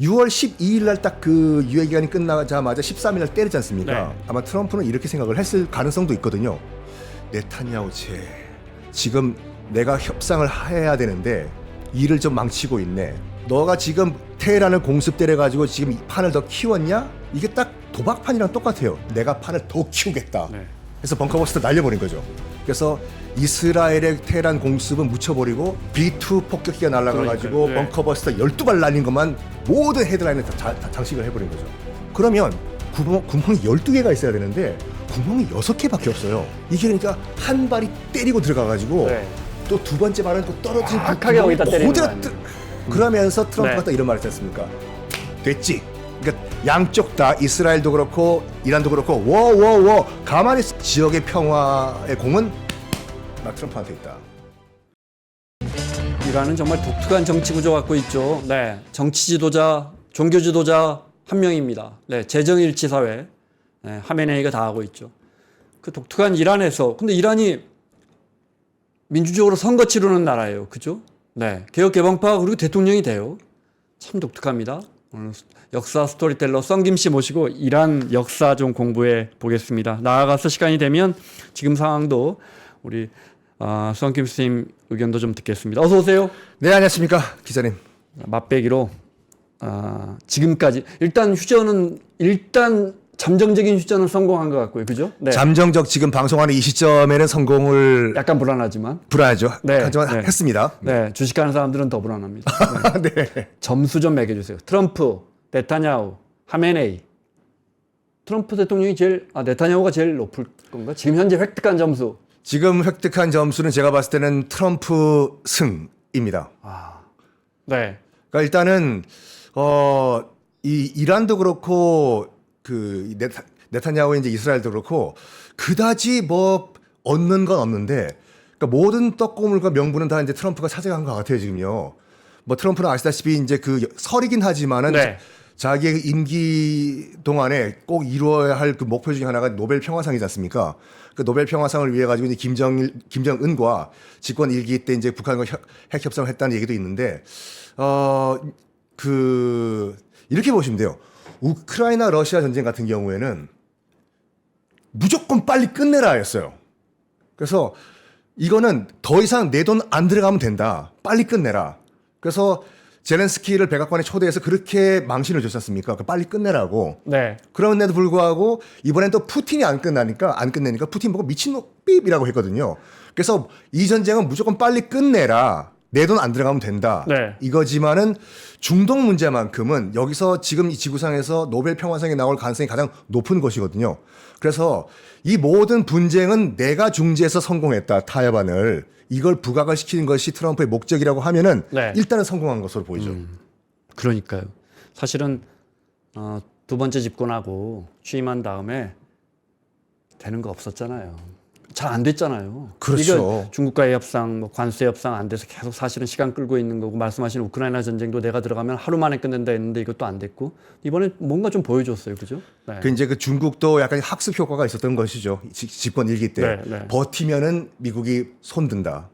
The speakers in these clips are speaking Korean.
6월 12일 날 딱 그 유예 기간이 끝나자마자 13일 날 때리지 않습니까? 네. 아마 트럼프는 이렇게 생각을 했을 가능성도 있거든요. 네타냐후 지금 내가 협상을 해야 되는데 일을 좀 망치고 있네. 너가 지금 테헤란을 공습 때려가지고 지금 이 판을 더 키웠냐? 이게 딱 도박판이랑 똑같아요. 내가 판을 더 키우겠다. 네. 그래서 벙커버스터 날려버린 거죠. 그래서 이스라엘의 테헤란 공습은 묻혀버리고 B2 폭격기가 날아가가지고 그러니까요. 네. 벙커버스터 12발 날린 것만 모든 헤드라인에 다 장식을 해버린 거죠. 그러면 구멍이 12개가 있어야 되는데 구멍이 6개밖에 없어요. 이게 그러니까 한 발이 때리고 들어가가지고 네. 또 두 번째 발은 또 떨어진 그 정확하게 거기다 때리는 거 그대로 그러면서 트럼프가 네. 또 이런 말을 했습니까? 됐지. 그러니까 양쪽 다 이스라엘도 그렇고 이란도 그렇고 워워워 가만히 지역의 평화의 공은 나 트럼프한테 있다. 이란은 정말 독특한 정치 구조 갖고 있죠. 네, 정치 지도자, 종교 지도자 한 명입니다. 네, 재정일치 사회, 네, 하메네이가 다 하고 있죠. 그 독특한 이란에서, 근데 이란이 민주적으로 선거 치르는 나라예요, 그죠? 네, 개혁 개방파 그리고 대통령이 돼요. 참 독특합니다. 오늘 역사 스토리텔러 썬김 씨 모시고 이란 역사 좀 공부해 보겠습니다. 나아가서 시간이 되면 지금 상황도 우리 썬김 스님 의견도 좀 듣겠습니다. 어서 오세요. 네, 안녕하십니까 기자님. 맛배기로 지금까지 일단 잠정적인 휴전은 성공한 것 같고요, 그죠? 네. 잠정적 지금 방송하는 이 시점에는 성공을 약간 불안하지만. 불안하죠. 네, 하지만 네. 했습니다. 네, 주식하는 사람들은 더 불안합니다. 네. 네. 점수 좀 매겨주세요. 트럼프, 네타냐후, 하메네이. 트럼프 대통령이 네타냐후가 제일 높을 건가? 지금 현재 획득한 점수. 지금 획득한 점수는 제가 봤을 때는 트럼프 승입니다. 네. 그러니까 일단은 이 이란도 그렇고 그 네타냐후의 이제 이스라엘도 그렇고 그다지 뭐 얻는 건 없는데 그러니까 모든 떡고물과 명분은 다 이제 트럼프가 차지한 것 같아요 지금요. 뭐 트럼프는 아시다시피 이제 그 설이긴 하지만은 네. 자기의 임기 동안에 꼭 이루어야 할 그 목표 중에 하나가 노벨 평화상이지 않습니까? 그 노벨 평화상을 위해 가지고 이제 김정은과 집권 일기 때 이제 북한과 핵 협상을 했다는 얘기도 있는데 이렇게 보시면 돼요. 우크라이나 러시아 전쟁 같은 경우에는 무조건 빨리 끝내라 했어요. 그래서 이거는 더 이상 내 돈 안 들어가면 된다. 빨리 끝내라. 그래서 젤렌스키를 백악관에 초대해서 그렇게 망신을 줬었습니까? 빨리 끝내라고. 네. 그런데도 불구하고 이번엔 또 푸틴이 안 끝내니까 푸틴 보고 미친놈 삐이라고 했거든요. 그래서 이 전쟁은 무조건 빨리 끝내라. 내 돈 안 들어가면 된다. 네. 이거지만은 중동 문제만큼은 여기서 지금 이 지구상에서 노벨 평화상이 나올 가능성이 가장 높은 것이거든요. 그래서 이 모든 분쟁은 내가 중재해서 성공했다. 타협안을. 이걸 부각을 시키는 것이 트럼프의 목적이라고 하면은 네. 일단은 성공한 것으로 보이죠. 그러니까요. 사실은 두 번째 집권하고 취임한 다음에 되는 거 없었잖아요. 잘 안 됐잖아요. 그렇죠. 이거 중국과의 협상, 뭐 관세 협상 안 돼서 계속 사실은 시간 끌고 있는 거고 말씀하신 우크라이나 전쟁도 내가 들어가면 하루 만에 끝낸다 했는데 이것도 안 됐고 이번에 뭔가 좀 보여줬어요, 그죠? 네. 그 이제 그 중국도 약간 학습 효과가 있었던 것이죠. 집권 일기 때 네, 네. 버티면은 미국이 손든다.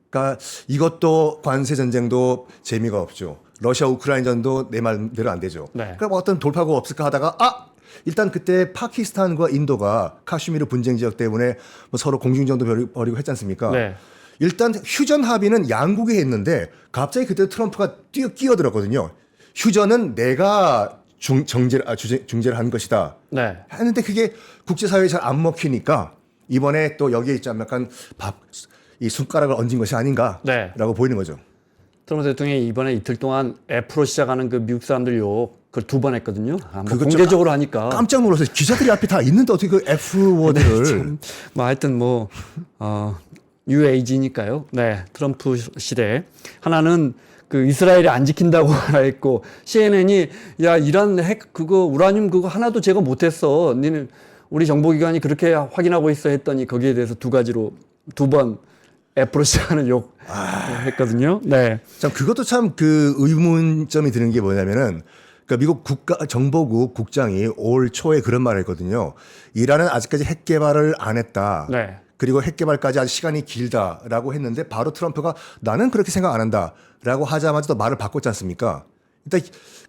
그러니까 이것도 관세 전쟁도 재미가 없죠. 러시아 우크라이나전도 내 말대로 안 되죠. 네. 그러니까 어떤 돌파구가 없을까 하다가 일단 그때 파키스탄과 인도가 카슈미르 분쟁 지역 때문에 뭐 서로 공중전도 벌이고 했지 않습니까? 네. 일단 휴전 합의는 양국이 했는데 갑자기 그때 트럼프가 끼어들었거든요. 휴전은 내가 중재를 한 것이다. 네. 했는데 그게 국제사회에 잘 안 먹히니까 이번에 또 여기에 있지 약간 이 손가락을 얹은 것이 아닌가라고 네. 보이는 거죠. 트럼프 대통령이 이번에 이틀 동안 F로 시작하는 그 미국 사람들 욕 그걸 2번 했거든요. 뭐 그거 좀 공개적으로 하니까. 깜짝 놀랐어요. 기자들이 앞에 다 있는데 어떻게 그 F 워드를 뭐 하여튼 뉴에이지니까요. 네, 트럼프 시대. 하나는 그 이스라엘이 안 지킨다고 하나 했고 CNN이 야 이란 핵 그거 우라늄 그거 하나도 제거 못했어. 니는 우리 정보기관이 그렇게 확인하고 있어 했더니 거기에 대해서 두 번 F로 시작하는 욕 했거든요. 네. 참 그것도 참 그 의문점이 드는 게 뭐냐면은 그러니까 미국 정보국 국장이 올 초에 그런 말을 했거든요. 이란은 아직까지 핵 개발을 안 했다. 네. 그리고 핵 개발까지 아직 시간이 길다라고 했는데 바로 트럼프가 나는 그렇게 생각 안 한다라고 하자마자 또 말을 바꿨지 않습니까? 일단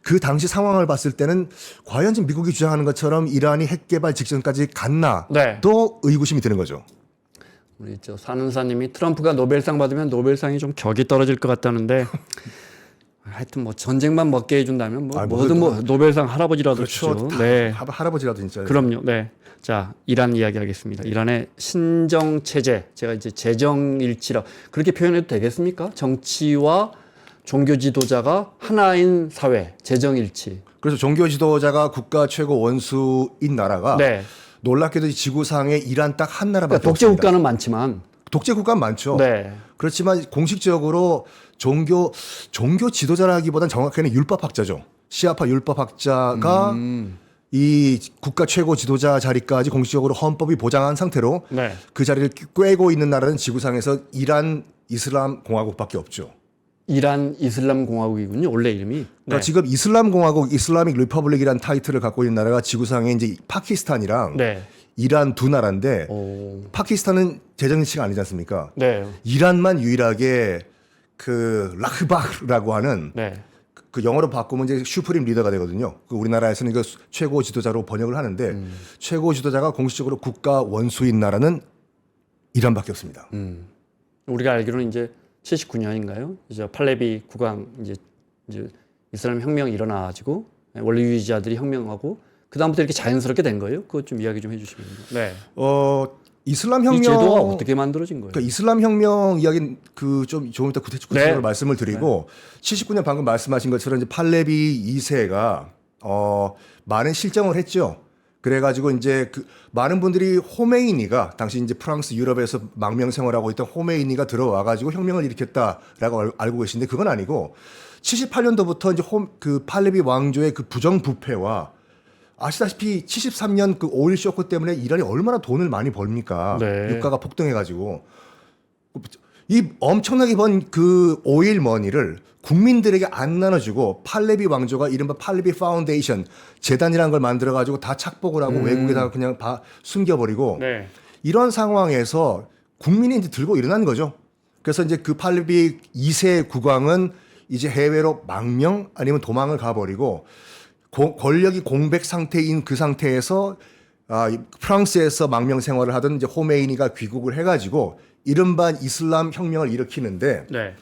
그 당시 상황을 봤을 때는 과연 지금 미국이 주장하는 것처럼 이란이 핵 개발 직전까지 갔나 네. 또 의구심이 드는 거죠. 우리 저 산은사님이 트럼프가 노벨상 받으면 노벨상이 좀 격이 떨어질 것 같다는데 하여튼 뭐 전쟁만 먹게 해준다면 뭐 아, 뭐든 뭐 노벨상 할아버지라도 그렇죠. 주죠. 다 네. 할아버지라도 진짜. 그럼요. 네. 자, 이란 이야기하겠습니다. 이란의 신정 체제, 제가 이제 재정 일치라 그렇게 표현해도 되겠습니까? 정치와 종교 지도자가 하나인 사회, 재정 일치. 그래서 종교 지도자가 국가 최고 원수인 나라가 네. 놀랍게도 이 지구상에 이란 딱 한 나라밖에 그러니까 독재 없습니다. 국가는 많지만, 독재 국가는 많죠. 네. 그렇지만 공식적으로 종교 지도자라기보단 정확히는 율법학자죠. 시아파 율법학자가 이 국가 최고 지도자 자리까지 공식적으로 헌법이 보장한 상태로 네. 그 자리를 꿰고 있는 나라는 지구상에서 이란 이슬람 공화국밖에 없죠. 이란 이슬람 공화국이군요. 원래 이름이. 그러니까 지금 이슬람 공화국, 이슬라믹 리퍼블릭이라는 타이틀을 갖고 있는 나라가 지구상에 이제 파키스탄이랑 네. 이란 두 나라인데 오. 파키스탄은 재정치가 아니지 않습니까? 네. 이란만 유일하게 그 라흐바르라고 하는 네. 그 영어로 바꾸면 이제 슈프림 리더가 되거든요. 그 우리나라에서는 이거 최고 지도자로 번역을 하는데 최고 지도자가 공식적으로 국가 원수인 나라는 이란밖에 없습니다. 우리가 알기로는 이제 79년인가요? 이제 팔레비 국왕 이제 이슬람 혁명이 일어나가지고 원리주의자들이 혁명하고 그 다음부터 이렇게 자연스럽게 된 거예요? 그것 좀 이야기 좀 해주시면. 네. 이슬람 이 혁명 제도가 어떻게 만들어진 거예요? 그러니까 이슬람 혁명 이야기는 그 좀 조금 이따 구체적으로 네. 말씀을 드리고 79년 방금 말씀하신 것처럼 이제 팔레비 2세가 많은 실정을 했죠. 그래가지고 이제 그 많은 분들이 호메이니가 당시 이제 프랑스 유럽에서 망명 생활하고 있던 호메이니가 들어와가지고 혁명을 일으켰다라고 알고 계신데 그건 아니고 78년도부터 이제 그 팔레비 왕조의 그 부정부패와 아시다시피 73년 그 오일 쇼크 때문에 이란이 얼마나 돈을 많이 벌니까 네. 유가가 폭등해가지고 이 엄청나게 번 그 오일 머니를 국민들에게 안 나눠주고 팔레비 왕조가 이른바 팔레비 파운데이션 재단이라는 걸 만들어가지고 다 착복을 하고 외국에다가 그냥 다 숨겨버리고 네. 이런 상황에서 국민이 이제 들고 일어난 거죠. 그래서 이제 그 팔레비 2세 국왕은 이제 해외로 망명 아니면 도망을 가버리고 권력이 공백 상태인 그 상태에서 프랑스에서 망명 생활을 하던 이제 호메이니가 귀국을 해가지고 이른바 이슬람 혁명을 일으키는데 네.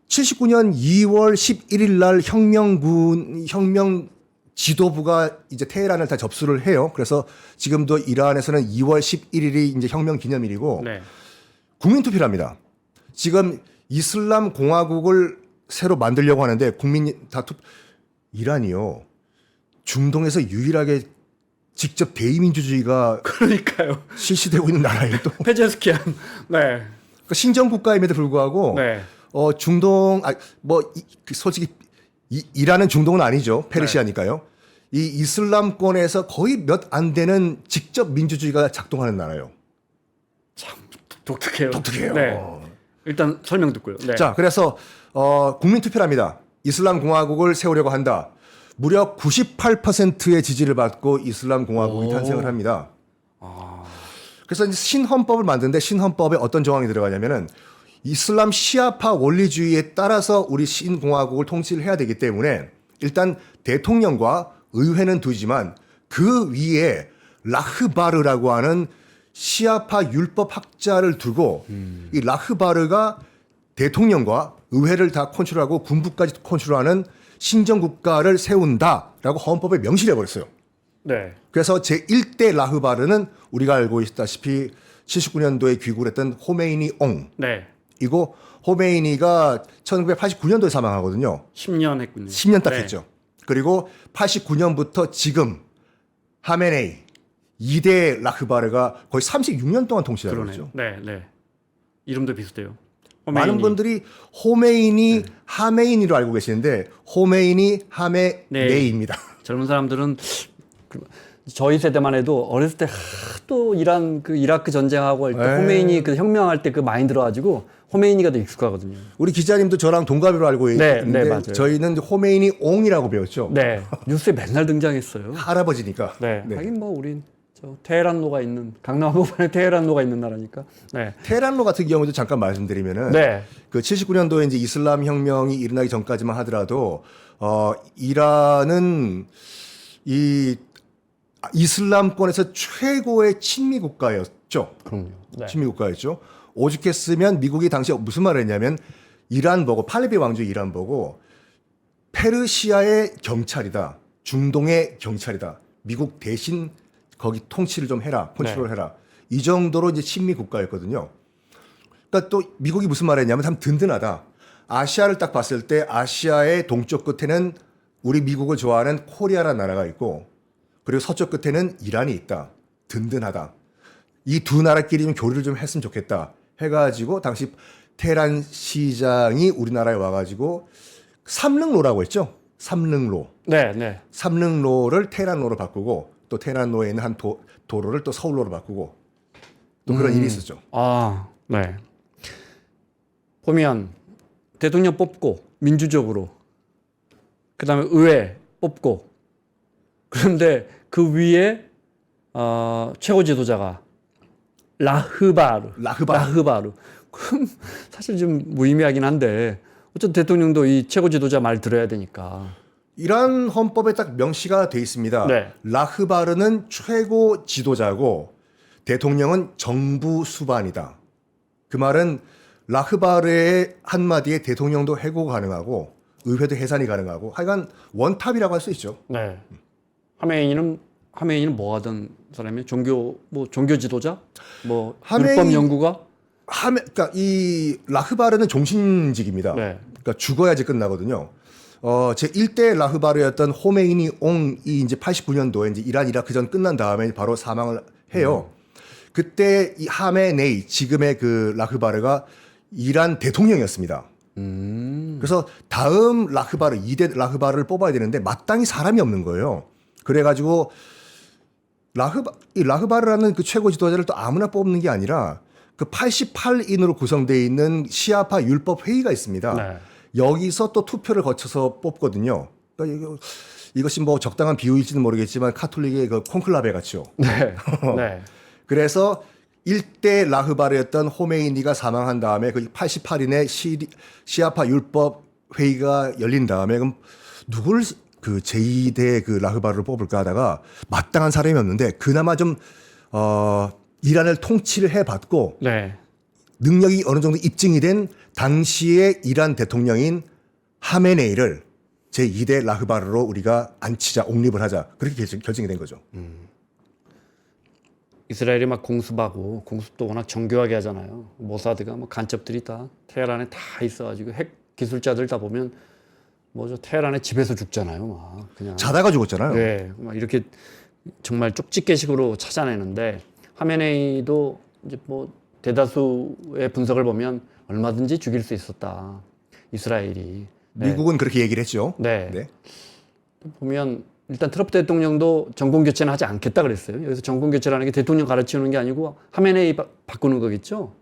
79년 2월 11일 날 혁명 지도부가 이제 테헤란을 다 접수를 해요. 그래서 지금도 이란에서는 2월 11일이 이제 혁명 기념일이고 네. 국민 투표를 합니다. 지금 이슬람 공화국을 새로 만들려고 하는데 국민이 다 이란이요. 중동에서 유일하게 직접 대의민주주의가 그러니까요. 실시되고 있는 나라예요. 또 페제스키안. 네. 그러니까 신정 국가임에도 불구하고 네. 중동 솔직히 이란은 중동은 아니죠. 페르시아니까요. 이 이슬람권에서 거의 몇 안 되는 직접 민주주의가 작동하는 나라예요. 참 독특해요. 독특해요. 네. 일단 설명 듣고요. 네. 자, 그래서 국민 투표를 합니다. 이슬람 공화국을 세우려고 한다. 무려 98%의 지지를 받고 이슬람 공화국이 탄생을 합니다. 그래서 이제 신헌법을 만드는데 신헌법에 어떤 조항이 들어가냐면은 이슬람 시아파 원리주의에 따라서 우리 신공화국을 통치를 해야 되기 때문에 일단 대통령과 의회는 두지만 그 위에 라흐바르라고 하는 시아파 율법학자를 두고 이 라흐바르가 대통령과 의회를 다 컨트롤하고 군부까지 컨트롤하는 신정국가를 세운다라고 헌법에 명시를 해버렸어요. 네. 그래서 제1대 라흐바르는 우리가 알고 있다시피 79년도에 귀국을 했던 호메이니 옹. 네. 이고 호메이니가 1989년도에 사망하거든요. 10년 했군요. 10년 딱 네. 했죠. 그리고 89년부터 지금 하메네이 2대 라흐바르가 거의 36년 동안 통치하고 그러네요. 있죠. 네, 네. 이름도 비슷해요. 많은 호메이니. 분들이 호메이니 하메이니로 알고 계시는데 호메이니 하메네이입니다. 젊은 사람들은 저희 세대만 해도 어렸을 때 또 이란 그 이라크 전쟁하고 할 때 에이. 호메이니 그 혁명할 때 그 많이 들어가지고 호메이니가 더 익숙하거든요. 우리 기자님도 저랑 동갑으로 알고 네, 있는데 네, 맞아요. 저희는 호메이니 옹이라고 배웠죠. 네. 뉴스에 맨날 등장했어요. 할아버지니까. 네. 네. 하긴 뭐 우린 저 테헤란로가 있는 강남 한복판에 테헤란로가 있는 나라니까. 네. 테헤란로 같은 경우도 잠깐 말씀드리면은 네. 그 79년도에 이제 이슬람 혁명이 일어나기 전까지만 하더라도 이란은 이 이슬람권에서 최고의 친미 국가였죠. 그럼요. 네. 친미 국가였죠. 오죽했으면 미국이 당시에 무슨 말을 했냐면 이란 보고 팔레비 왕조 이란 보고 페르시아의 경찰이다. 중동의 경찰이다. 미국 대신 거기 통치를 좀 해라. 컨트롤 해라. 이 정도로 이제 친미 국가였거든요. 그러니까 또 미국이 무슨 말을 했냐면 참 든든하다. 아시아를 딱 봤을 때 아시아의 동쪽 끝에는 우리 미국을 좋아하는 코리아라는 나라가 있고 그리고 서쪽 끝에는 이란이 있다. 든든하다. 이 두 나라끼리 좀 교류를 좀 했으면 좋겠다. 해가지고 당시 테헤란 시장이 우리나라에 와가지고 삼릉로라고 했죠. 삼릉로. 네, 네. 삼릉로를 테헤란로로 바꾸고 또 테헤란로에 있는 한 도로를 또 서울로로 바꾸고 또 그런 일이 있었죠. 아, 네. 보면 대통령 뽑고 민주적으로 그다음에 의회 뽑고 그런데 그 위에 최고 지도자가 라흐바르. 그럼 사실 좀 무의미하긴 한데 어쨌든 대통령도 이 최고 지도자 말 들어야 되니까. 이란 헌법에 딱 명시가 돼 있습니다. 네. 라흐바르는 최고 지도자고 대통령은 정부 수반이다. 그 말은 라흐바르의 한마디에 대통령도 해고 가능하고 의회도 해산이 가능하고 하여간 원탑이라고 할 수 있죠. 네. 하메이니는 뭐 하던 사람이에요? 종교 지도자? 뭐 율법 연구가? 그러니까 이 라흐바르는 종신직입니다. 네. 그러니까 죽어야지 끝나거든요. 제 1대 라흐바르였던 호메이니 옹이 이제 89년도에 이제 이란 이라크전 끝난 다음에 바로 사망을 해요. 그때 이 하메네이 지금의 그 라흐바르가 이란 대통령이었습니다. 그래서 다음 라흐바르 2대 라흐바르를 뽑아야 되는데 마땅히 사람이 없는 거예요. 그래가지고 이 라흐바르라는 그 최고 지도자를 또 아무나 뽑는 게 아니라 그 88인으로 구성되어 있는 시아파 율법 회의가 있습니다. 네. 여기서 또 투표를 거쳐서 뽑거든요. 그러니까 이것이 뭐 적당한 비유일지는 모르겠지만 카톨릭의 그 콘클라베 같죠. 네. 네. 그래서 1대 라흐바르였던 호메이니가 사망한 다음에 그 88인의 시아파 율법 회의가 열린 다음에 그럼 누구를 그 제2대 그 라흐바르를 뽑을까 하다가 마땅한 사람이 없는데 그나마 좀 이란을 통치를 해봤고 네. 능력이 어느 정도 입증이 된 당시의 이란 대통령인 하메네이를 제2대 라흐바르로 우리가 앉히자, 옹립을 하자. 그렇게 결정이 된 거죠. 이스라엘이 막 공습도 워낙 정교하게 하잖아요. 모사드가 뭐 간첩들이 다 테헤란에 다 있어가지고 핵 기술자들 다 보면 뭐죠 테헤란에 집에서 죽잖아요. 막 그냥 자다가 죽었잖아요. 네, 막 이렇게 정말 쪽집게식으로 찾아내는데 하메네이도 이제 뭐 대다수의 분석을 보면 얼마든지 죽일 수 있었다. 이스라엘이. 네. 미국은 그렇게 얘기를 했죠. 네. 네. 보면 일단 트럼프 대통령도 정권 교체는 하지 않겠다 그랬어요. 여기서 정권 교체라는 게 대통령 갈아치우는 게 아니고 하메네이 바꾸는 거겠죠.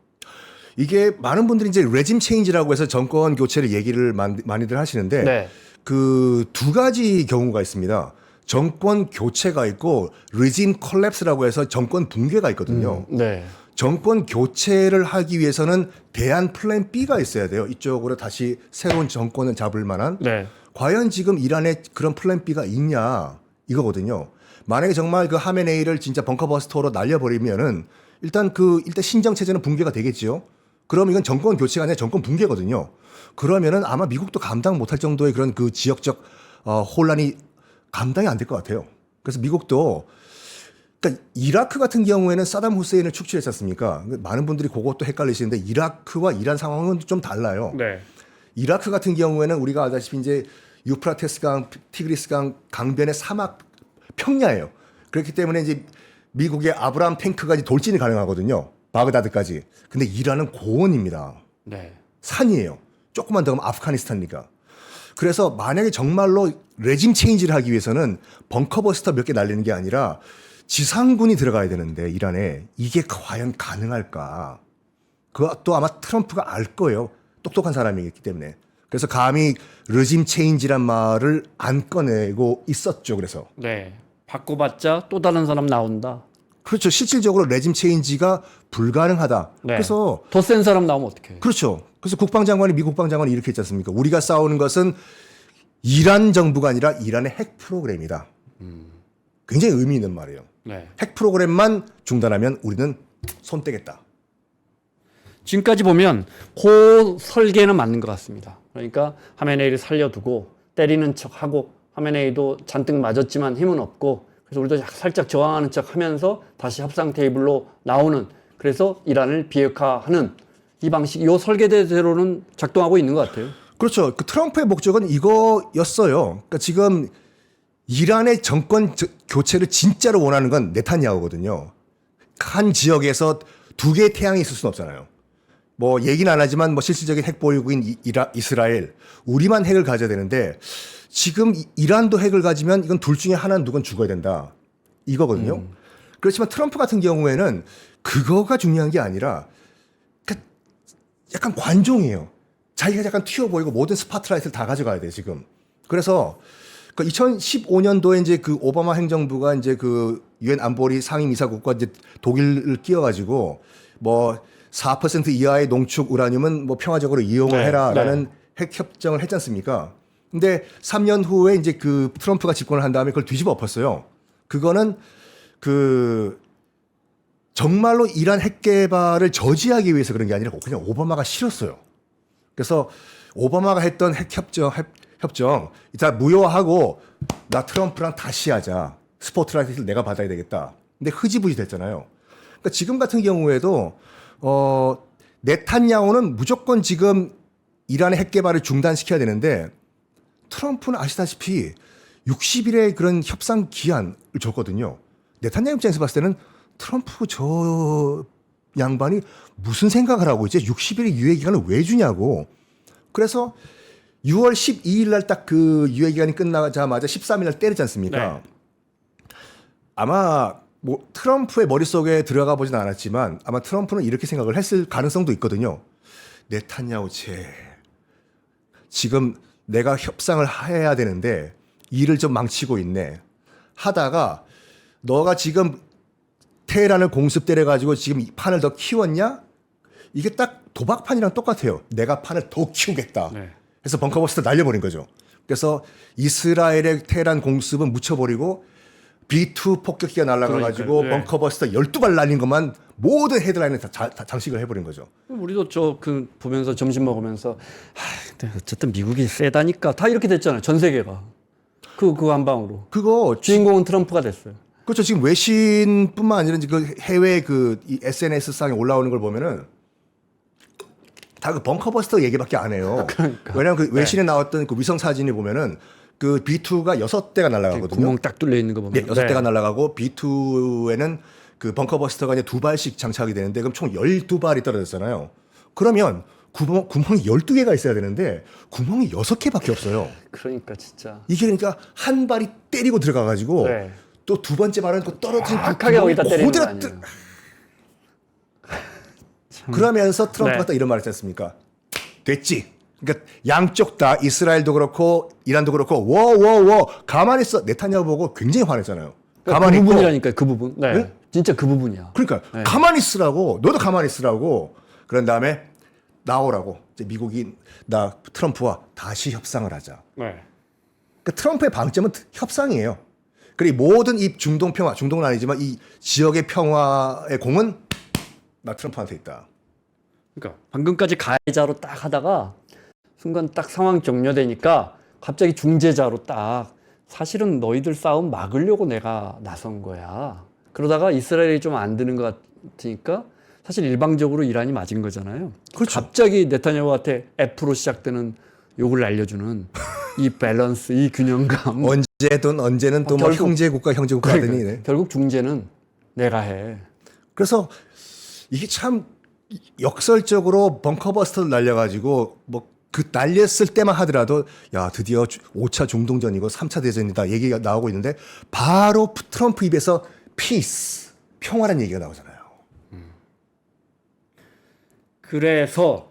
이게 많은 분들이 이제 레짐 체인지라고 해서 정권 교체를 얘기를 많이들 하시는데 네. 그 두 가지 경우가 있습니다. 정권 교체가 있고 레짐 콜랩스라고 해서 정권 붕괴가 있거든요. 네. 정권 교체를 하기 위해서는 대안 플랜 B가 있어야 돼요. 이쪽으로 다시 새로운 정권을 잡을 만한. 네. 과연 지금 이란에 그런 플랜 B가 있냐 이거거든요. 만약에 정말 그 하메네이를 진짜 벙커버스터로 날려버리면은 일단 신정 체제는 붕괴가 되겠지요. 그럼 이건 정권 교체가 아니라 정권 붕괴거든요. 그러면은 아마 미국도 감당 못할 정도의 그런 그 지역적 혼란이 감당이 안 될 것 같아요. 그래서 미국도 그러니까 이라크 같은 경우에는 사담 후세인을 축출했지 않습니까? 많은 분들이 그것도 헷갈리시는데 이라크와 이란 상황은 좀 달라요. 네. 이라크 같은 경우에는 우리가 알다시피 이제 유프라테스강, 티그리스강 강변의 사막 평야예요. 그렇기 때문에 이제 미국의 아브라함 탱크까지 돌진이 가능하거든요. 바그다드까지. 근데 이란은 고원입니다. 네. 산이에요. 조금만 더 가면 아프가니스탄이니까. 그래서 만약에 정말로 레짐 체인지를 하기 위해서는 벙커버스터 몇 개 날리는 게 아니라 지상군이 들어가야 되는데 이란에 이게 과연 가능할까? 그것도 아마 트럼프가 알 거예요. 똑똑한 사람이기 때문에. 그래서 감히 레짐 체인지란 말을 안 꺼내고 있었죠. 그래서. 네. 바꿔봤자 또 다른 사람 나온다. 그렇죠. 실질적으로 레짐 체인지가 불가능하다. 네. 그래서 더 센 사람 나오면 어떡해? 그렇죠. 그래서 국방장관이 미국 국방장관이 이렇게 했지 않습니까? 우리가 싸우는 것은 이란 정부가 아니라 이란의 핵 프로그램이다. 굉장히 의미 있는 말이에요. 네. 핵 프로그램만 중단하면 우리는 손 떼겠다. 지금까지 보면 그 설계는 맞는 것 같습니다. 그러니까 하메네이를 살려두고 때리는 척하고 하메네이도 잔뜩 맞았지만 힘은 없고 그래서 우리도 살짝 저항하는 척하면서 다시 협상 테이블로 나오는 그래서 이란을 비핵화하는 이 방식, 이 설계대로는 작동하고 있는 것 같아요. 그렇죠. 그 트럼프의 목적은 이거였어요. 그러니까 지금 이란의 정권 교체를 진짜로 원하는 건 네탄야후거든요. 한 지역에서 두 개의 태양이 있을 수는 없잖아요. 뭐 얘기는 안 하지만 뭐 실질적인 핵 보유국인 이스라엘, 우리만 핵을 가져야 되는데 지금 이란도 핵을 가지면 이건 둘 중에 하나는 누군 죽어야 된다. 이거거든요. 그렇지만 트럼프 같은 경우에는 그거가 중요한 게 아니라 그러니까 약간 관종이에요. 자기가 약간 튀어 보이고 모든 스파트라이트를 다 가져가야 돼 지금. 그래서 2015년도에 이제 그 오바마 행정부가 이제 그 유엔 안보리 상임이사국과 이제 독일을 끼워가지고 뭐 4% 이하의 농축 우라늄은 뭐 평화적으로 이용을 네, 해라라는 핵 협정을 했지 않습니까? 근데 3년 후에 이제 그 트럼프가 집권을 한 다음에 그걸 뒤집어 엎었어요. 그거는 그 정말로 이란 핵 개발을 저지하기 위해서 그런 게 아니라 그냥 오바마가 싫었어요. 그래서 오바마가 했던 핵 협정 이따 무효화하고 나 트럼프랑 다시 하자. 스포트라이트를 내가 받아야 되겠다. 근데 흐지부지 됐잖아요. 그러니까 지금 같은 경우에도 네탄야후는 무조건 지금 이란의 핵 개발을 중단시켜야 되는데 트럼프는 아시다시피 60일의 그런 협상 기한을 줬거든요. 네탄야후 입장에서 봤을 때는 트럼프 저 양반이 무슨 생각을 하고 이제 60일의 유예 기간을 왜 주냐고. 그래서 6월 12일 날 딱 그 유예 기간이 끝나자마자 13일 날 때리지 않습니까? 네. 아마 뭐 트럼프의 머릿속에 들어가 보진 않았지만 아마 트럼프는 이렇게 생각을 했을 가능성도 있거든요. 네탄야후 지금 내가 협상을 해야 되는데 일을 좀 망치고 있네. 하다가 너가 지금 테헤란을 공습 때려가지고 지금 이 판을 더 키웠냐? 이게 딱 도박판이랑 똑같아요. 내가 판을 더 키우겠다. 네. 그래서 벙커버스터 날려버린 거죠. 그래서 이스라엘의 테헤란 공습은 묻혀버리고 B2 폭격기가 날아가가지고 그러니까요. 네. 벙커버스터 12발 날린 것만 모든 헤드라인을 다 장식을 해버린 거죠. 우리도 저 그 보면서 점심 먹으면서 근데 어쨌든 미국이 세다니까 다 이렇게 됐잖아요. 전 세계가 그 한 방으로 그거 주인공은 트럼프가 됐어요. 그렇죠. 지금 외신뿐만 아니라 그 해외 이 SNS 상에 올라오는 걸 보면은 다 그 벙커버스터 얘기밖에 안 해요. 그러니까. 왜냐하면 그 외신에 나왔던 그 위성 사진이 보면은 그 B2가 6대가 날아가거든요. 구멍 딱 뚫려 있는 거 보면. 네, 6대가 날아가고 B2에는 그 벙커버스터가 이제 2발씩 장착이 되는데 그럼 총 12발이 떨어졌잖아요. 그러면 구멍이 12개가 있어야 되는데 구멍이 6개밖에 없어요. 그러니까 진짜. 이게 그러니까 한 발이 때리고 들어가가지고 네. 또 두 번째 발은 그 떨어진 그 정확하게 거기다 때리는 거 그대로 아니에요. 그러면서 트럼프가 네. 또 이런 말을 했지 않습니까? 됐지. 그러니까 양쪽 다 이스라엘도 그렇고 이란도 그렇고 워워워 가만히 있어. 네타냐후 보고 굉장히 화냈잖아요. 가만히 그 있고. 부분이라니까요. 그 부분. 네. 네? 진짜 그 부분이야. 그러니까 네. 가만히 있으라고. 너도 가만히 있으라고. 그런 다음에 나오라고. 이제 미국이 나 트럼프와 다시 협상을 하자. 네. 그러니까 트럼프의 방점은 협상이에요. 그리고 모든 이 중동 평화, 중동은 아니지만 이 지역의 평화의 공은 나 트럼프한테 있다. 그러니까 방금까지 가해자로 딱 하다가 순간 딱 상황 종료되니까 갑자기 중재자로 딱 사실은 너희들 싸움 막으려고 내가 나선 거야. 그러다가 이스라엘이 좀 안 드는 것 같으니까 사실 일방적으로 이란이 맞은 거잖아요. 그렇죠. 갑자기 네타냐후한테 F로 시작되는 욕을 날려주는 이 밸런스, 이 균형감. 언제든 언제는 또 뭐 결국- 형제 국가 하더니 네. 결국 중재는 내가 해. 그래서 이게 참 역설적으로 벙커버스터를 날려가지고 뭐 그 날렸을 때만 하더라도 야 드디어 5차 중동전이고 3차 대전이다 얘기가 나오고 있는데 바로 트럼프 입에서 피스 평화란 얘기가 나오잖아요. 그래서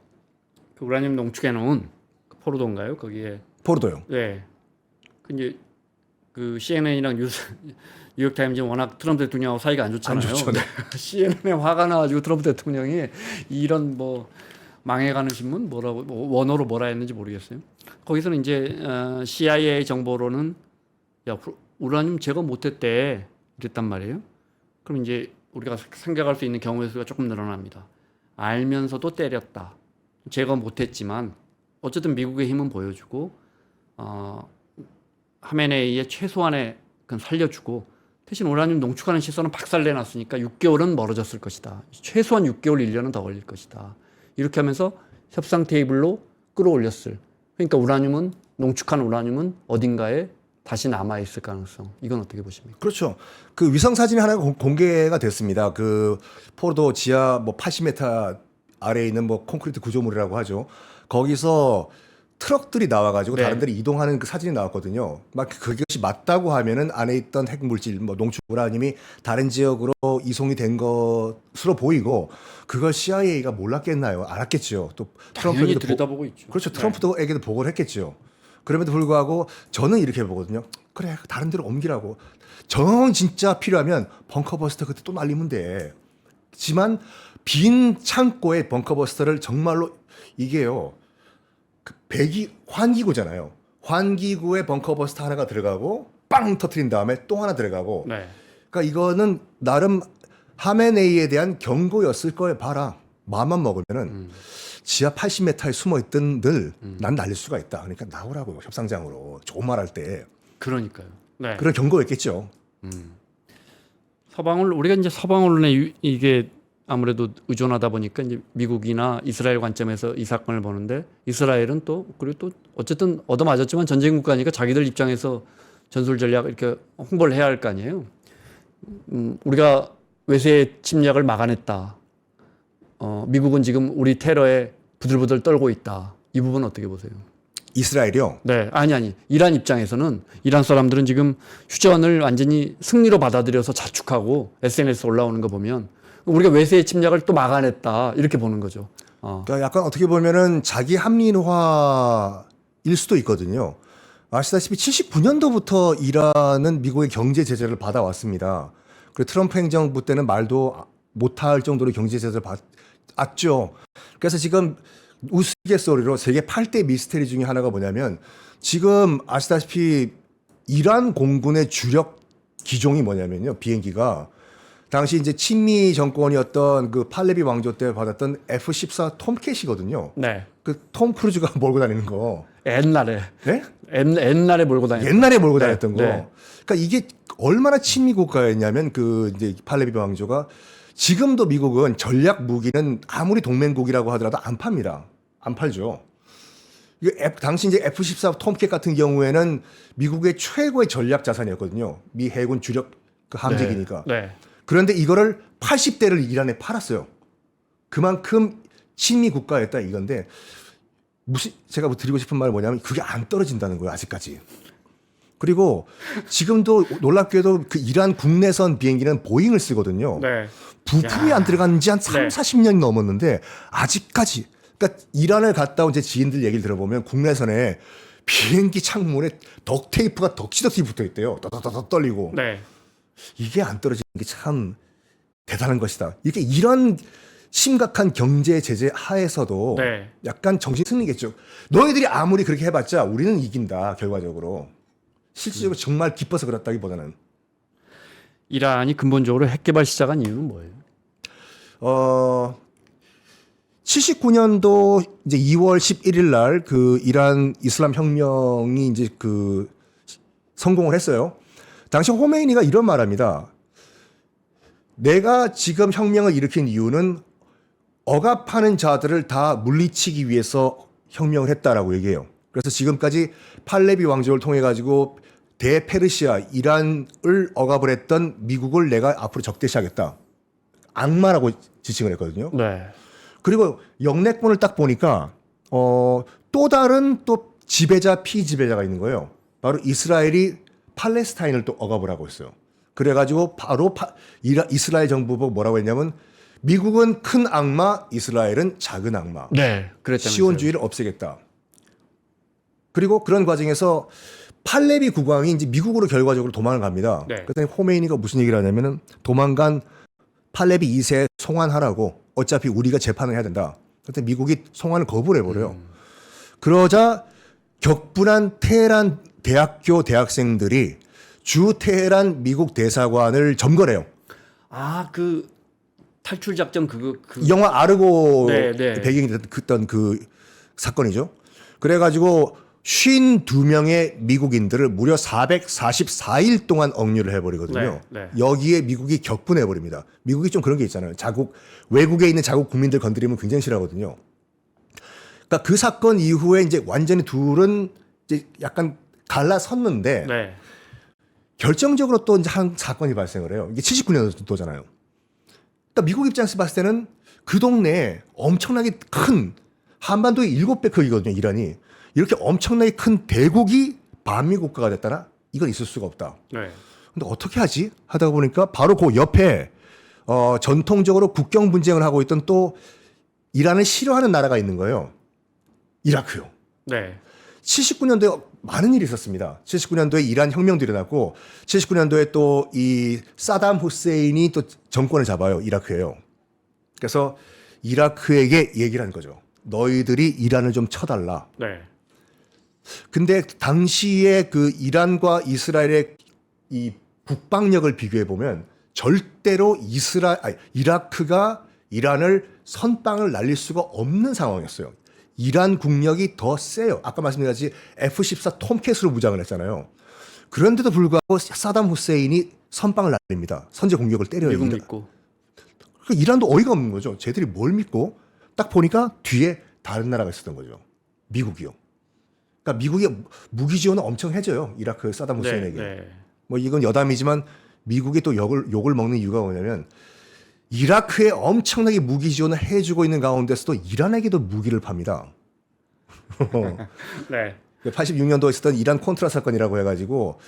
그 우라늄 농축해 놓은 포르도인가요? 거기에 포르도요. 네. 그 이제 그 CNN이랑 뉴욕타임즈는 워낙 트럼프 대통령하고 사이가 안 좋잖아요. 안 좋죠, 네. CNN에 화가 나가지고 트럼프 대통령이 이런 뭐 망해가는 신문 뭐라고 원어로 뭐라 했는지 모르겠어요. 거기서는 이제 CIA 정보로는 야 우라늄 제거 못했대 이랬단 말이에요. 그럼 이제 우리가 생각할 수 있는 경우의 수가 조금 늘어납니다. 알면서도 때렸다. 제거 못했지만 어쨌든 미국의 힘은 보여주고 하메네이의 최소한의 그건 살려주고 대신 우라늄 농축하는 시설은 박살내놨으니까 6개월은 멀어졌을 것이다. 최소한 6개월 1년은 더 걸릴 것이다. 이렇게 하면서 협상 테이블로 끌어올렸을. 그러니까 우라늄은 농축한 우라늄은 어딘가에 다시 남아있을 가능성. 이건 어떻게 보십니까? 그렇죠. 그 위성 사진이 하나가 공개가 됐습니다. 그 포도 지하 뭐 80m 아래에 있는 뭐 콘크리트 구조물이라고 하죠. 거기서 트럭들이 나와가지고 네. 다른 데로 이동하는 그 사진이 나왔거든요. 막 그것이 맞다고 하면은 안에 있던 핵물질, 뭐 농축 우라늄이 다른 지역으로 이송이 된 것으로 보이고 그걸 CIA가 몰랐겠나요? 알았겠죠. 또 당연히 트럼프에게도 들여다보고 있죠. 그렇죠. 트럼프에게도 보고를 했겠죠. 그럼에도 불구하고 저는 이렇게 보거든요. 그래 다른 데로 옮기라고. 정 진짜 필요하면 벙커버스터 그때 또 날리면 돼. 지만 빈 창고에 벙커버스터를 정말로 이게요. 그 배기 환기구잖아요. 환기구에 벙커버스터 하나가 들어가고 빵 터트린 다음에 또 하나 들어가고. 네. 그러니까 이거는 나름 하메네이에 대한 경고였을 거예요. 봐라. 마음만 먹으면은 지하 80m에 숨어 있던 늘 난 날릴 수가 있다. 그러니까 나오라고요. 협상장으로. 좋은 말 할 때. 그러니까요. 네. 그런 경고였겠죠. 우리가 이제 서방 언론에 이게 아무래도 의존하다 보니까 이제 미국이나 이스라엘 관점에서 이 사건을 보는데 이스라엘은 또 그리고 또 어쨌든 얻어맞았지만 전쟁 국가니까 자기들 입장에서 전술 전략 이렇게 홍보를 해야 할 거 아니에요. 우리가 외세 침략을 막아냈다. 미국은 지금 우리 테러에 부들부들 떨고 있다. 이 부분 어떻게 보세요? 이스라엘이요. 네, 아니. 이란 입장에서는 이란 사람들은 지금 휴전을 완전히 승리로 받아들여서 자축하고 SNS 올라오는 거 보면 우리가 외세의 침략을 또 막아냈다 이렇게 보는 거죠. 그러니까 약간 어떻게 보면은 자기 합리화일 수도 있거든요. 아시다시피 79년도부터 이란은 미국의 경제 제재를 받아왔습니다. 그리고 트럼프 행정부 때는 말도 못할 정도로 경제 제재를 받았죠. 그래서 지금 우스갯소리로 세계 8대 미스테리 중에 하나가 뭐냐면 지금 아시다시피 이란 공군의 주력 기종이 뭐냐면요. 비행기가 당시 이제 친미 정권이었던 그 팔레비 왕조 때 받았던 F-14 톰캣이거든요. 네, 그 톰 크루즈가 몰고 다니는 거. 옛날에 네? 옛날에 몰고 다녔. 옛날에 몰고 네, 다녔던 거. 네. 그러니까 이게 얼마나 친미 국가였냐면 그 이제 팔레비 왕조가 지금도 미국은 전략 무기는 아무리 동맹국이라고 하더라도 안 팝니다. 안 팔죠. 이게 당시 이제 F-14 톰캣 같은 경우에는 미국의 최고의 전략 자산이었거든요. 미 해군 주력 그 함재기니까. 네. 그런데 이거를 80대를 이란에 팔았어요. 그만큼 친미 국가였다 이건데 무슨 제가 뭐 드리고 싶은 말은 뭐냐면 그게 안 떨어진다는 거예요 아직까지. 그리고 지금도 놀랍게도 그 이란 국내선 비행기는 보잉을 쓰거든요. 네. 부품이 안 들어간 지 한 3, 네. 40년이 넘었는데 아직까지 그러니까 이란을 갔다 온 제 지인들 얘기를 들어보면 국내선에 비행기 창문에 덕테이프가 덕지덕지 붙어 있대요. 더더더 떨리고. 네. 이게 안 떨어지는 게 참 대단한 것이다. 이게 이런 심각한 경제 제재 하에서도 네. 약간 정신 승리겠죠. 너희들이 아무리 그렇게 해봤자 우리는 이긴다 결과적으로. 실질적으로 정말 기뻐서 그렇다기보다는 이란이 근본적으로 핵 개발 시작한 이유는 뭐예요? 79년도 이제 2월 11일 날 그 이란 이슬람 혁명이 이제 그 성공을 했어요. 당시 호메이니가 이런 말합니다. 내가 지금 혁명을 일으킨 이유는 억압하는 자들을 다 물리치기 위해서 혁명을 했다라고 얘기해요. 그래서 지금까지 팔레비 왕조를 통해 가지고 대페르시아 이란을 억압을 했던 미국을 내가 앞으로 적대시하겠다. 악마라고 지칭을 했거든요. 네. 그리고 영내권을 딱 보니까 또 다른 또 지배자 피지배자가 있는 거예요. 바로 이스라엘이 팔레스타인을 또 억압을 하고 있어요. 그래가지고 바로 이스라엘 정부가 뭐라고 했냐면 미국은 큰 악마, 이스라엘은 작은 악마. 네. 그랬다면서요. 시온주의를 없애겠다. 그리고 그런 과정에서 팔레비 국왕이 이제 미국으로 결과적으로 도망을 갑니다. 네. 그랬더니 호메이니가 무슨 얘기를 하냐면은 도망간 팔레비 2세 송환하라고 어차피 우리가 재판을 해야 된다. 그랬더니 미국이 송환을 거부를 해버려요. 그러자 격분한 테헤란 대학교 대학생들이 주 테헤란 미국 대사관을 점거해요. 아, 그 탈출 작전 이 영화 아르고 네, 네. 배경이 됐던 그 사건이죠. 그래가지고 52명의 미국인들을 무려 444일 동안 억류를 해버리거든요. 네, 네. 여기에 미국이 격분해버립니다. 미국이 좀 그런 게 있잖아요. 외국에 있는 자국 국민들 건드리면 굉장히 싫어하거든요. 그러니까 그 사건 이후에 이제 완전히 둘은 이제 약간 갈라섰는데 네. 결정적으로 또 이제 한 사건이 발생을 해요. 이게 79년도잖아요. 그러니까 미국 입장에서 봤을 때는 그 동네에 엄청나게 큰 한반도의 7배 크기거든요, 이란이. 이렇게 엄청나게 큰 대국이 반미 국가가 됐다나? 이건 있을 수가 없다. 네. 근데 어떻게 하지? 하다 보니까 바로 그 옆에 전통적으로 국경 분쟁을 하고 있던 또 이란을 싫어하는 나라가 있는 거예요. 이라크요. 네. 79년도에 많은 일이 있었습니다. 79년도에 이란 혁명도 일어났고 79년도에 또 이 사담 후세인이 또 정권을 잡아요. 이라크에요. 그래서 이라크에게 얘기를 한 거죠. 너희들이 이란을 좀 쳐달라. 네. 근데 당시에 그 이란과 이스라엘의 이 국방력을 비교해 보면 절대로 이라크가 이란을 선빵을 날릴 수가 없는 상황이었어요. 이란 국력이 더 세요. 아까 말씀드렸듯이 F-14 톰캣으로 무장을 했잖아요. 그런데도 불구하고 사담 후세인이 선빵을 날립니다. 선제 공격을 때려요. 미국 믿고. 그러니까 이란도 어이가 없는 거죠. 쟤들이 뭘 믿고 딱 보니까 뒤에 다른 나라가 있었던 거죠. 미국이요. 그러니까 미국이 무기 지원을 엄청 해줘요. 이라크 사담 후세인에게. 네. 뭐 이건 여담이지만 미국이 또 욕을 먹는 이유가 뭐냐면 이라크에 엄청나게 무기 지원을 해주고 있는 가운데서도 이란에게도 무기를 팝니다. 네. 86년도에 있었던 이란 콘트라 사건이라고 해가지고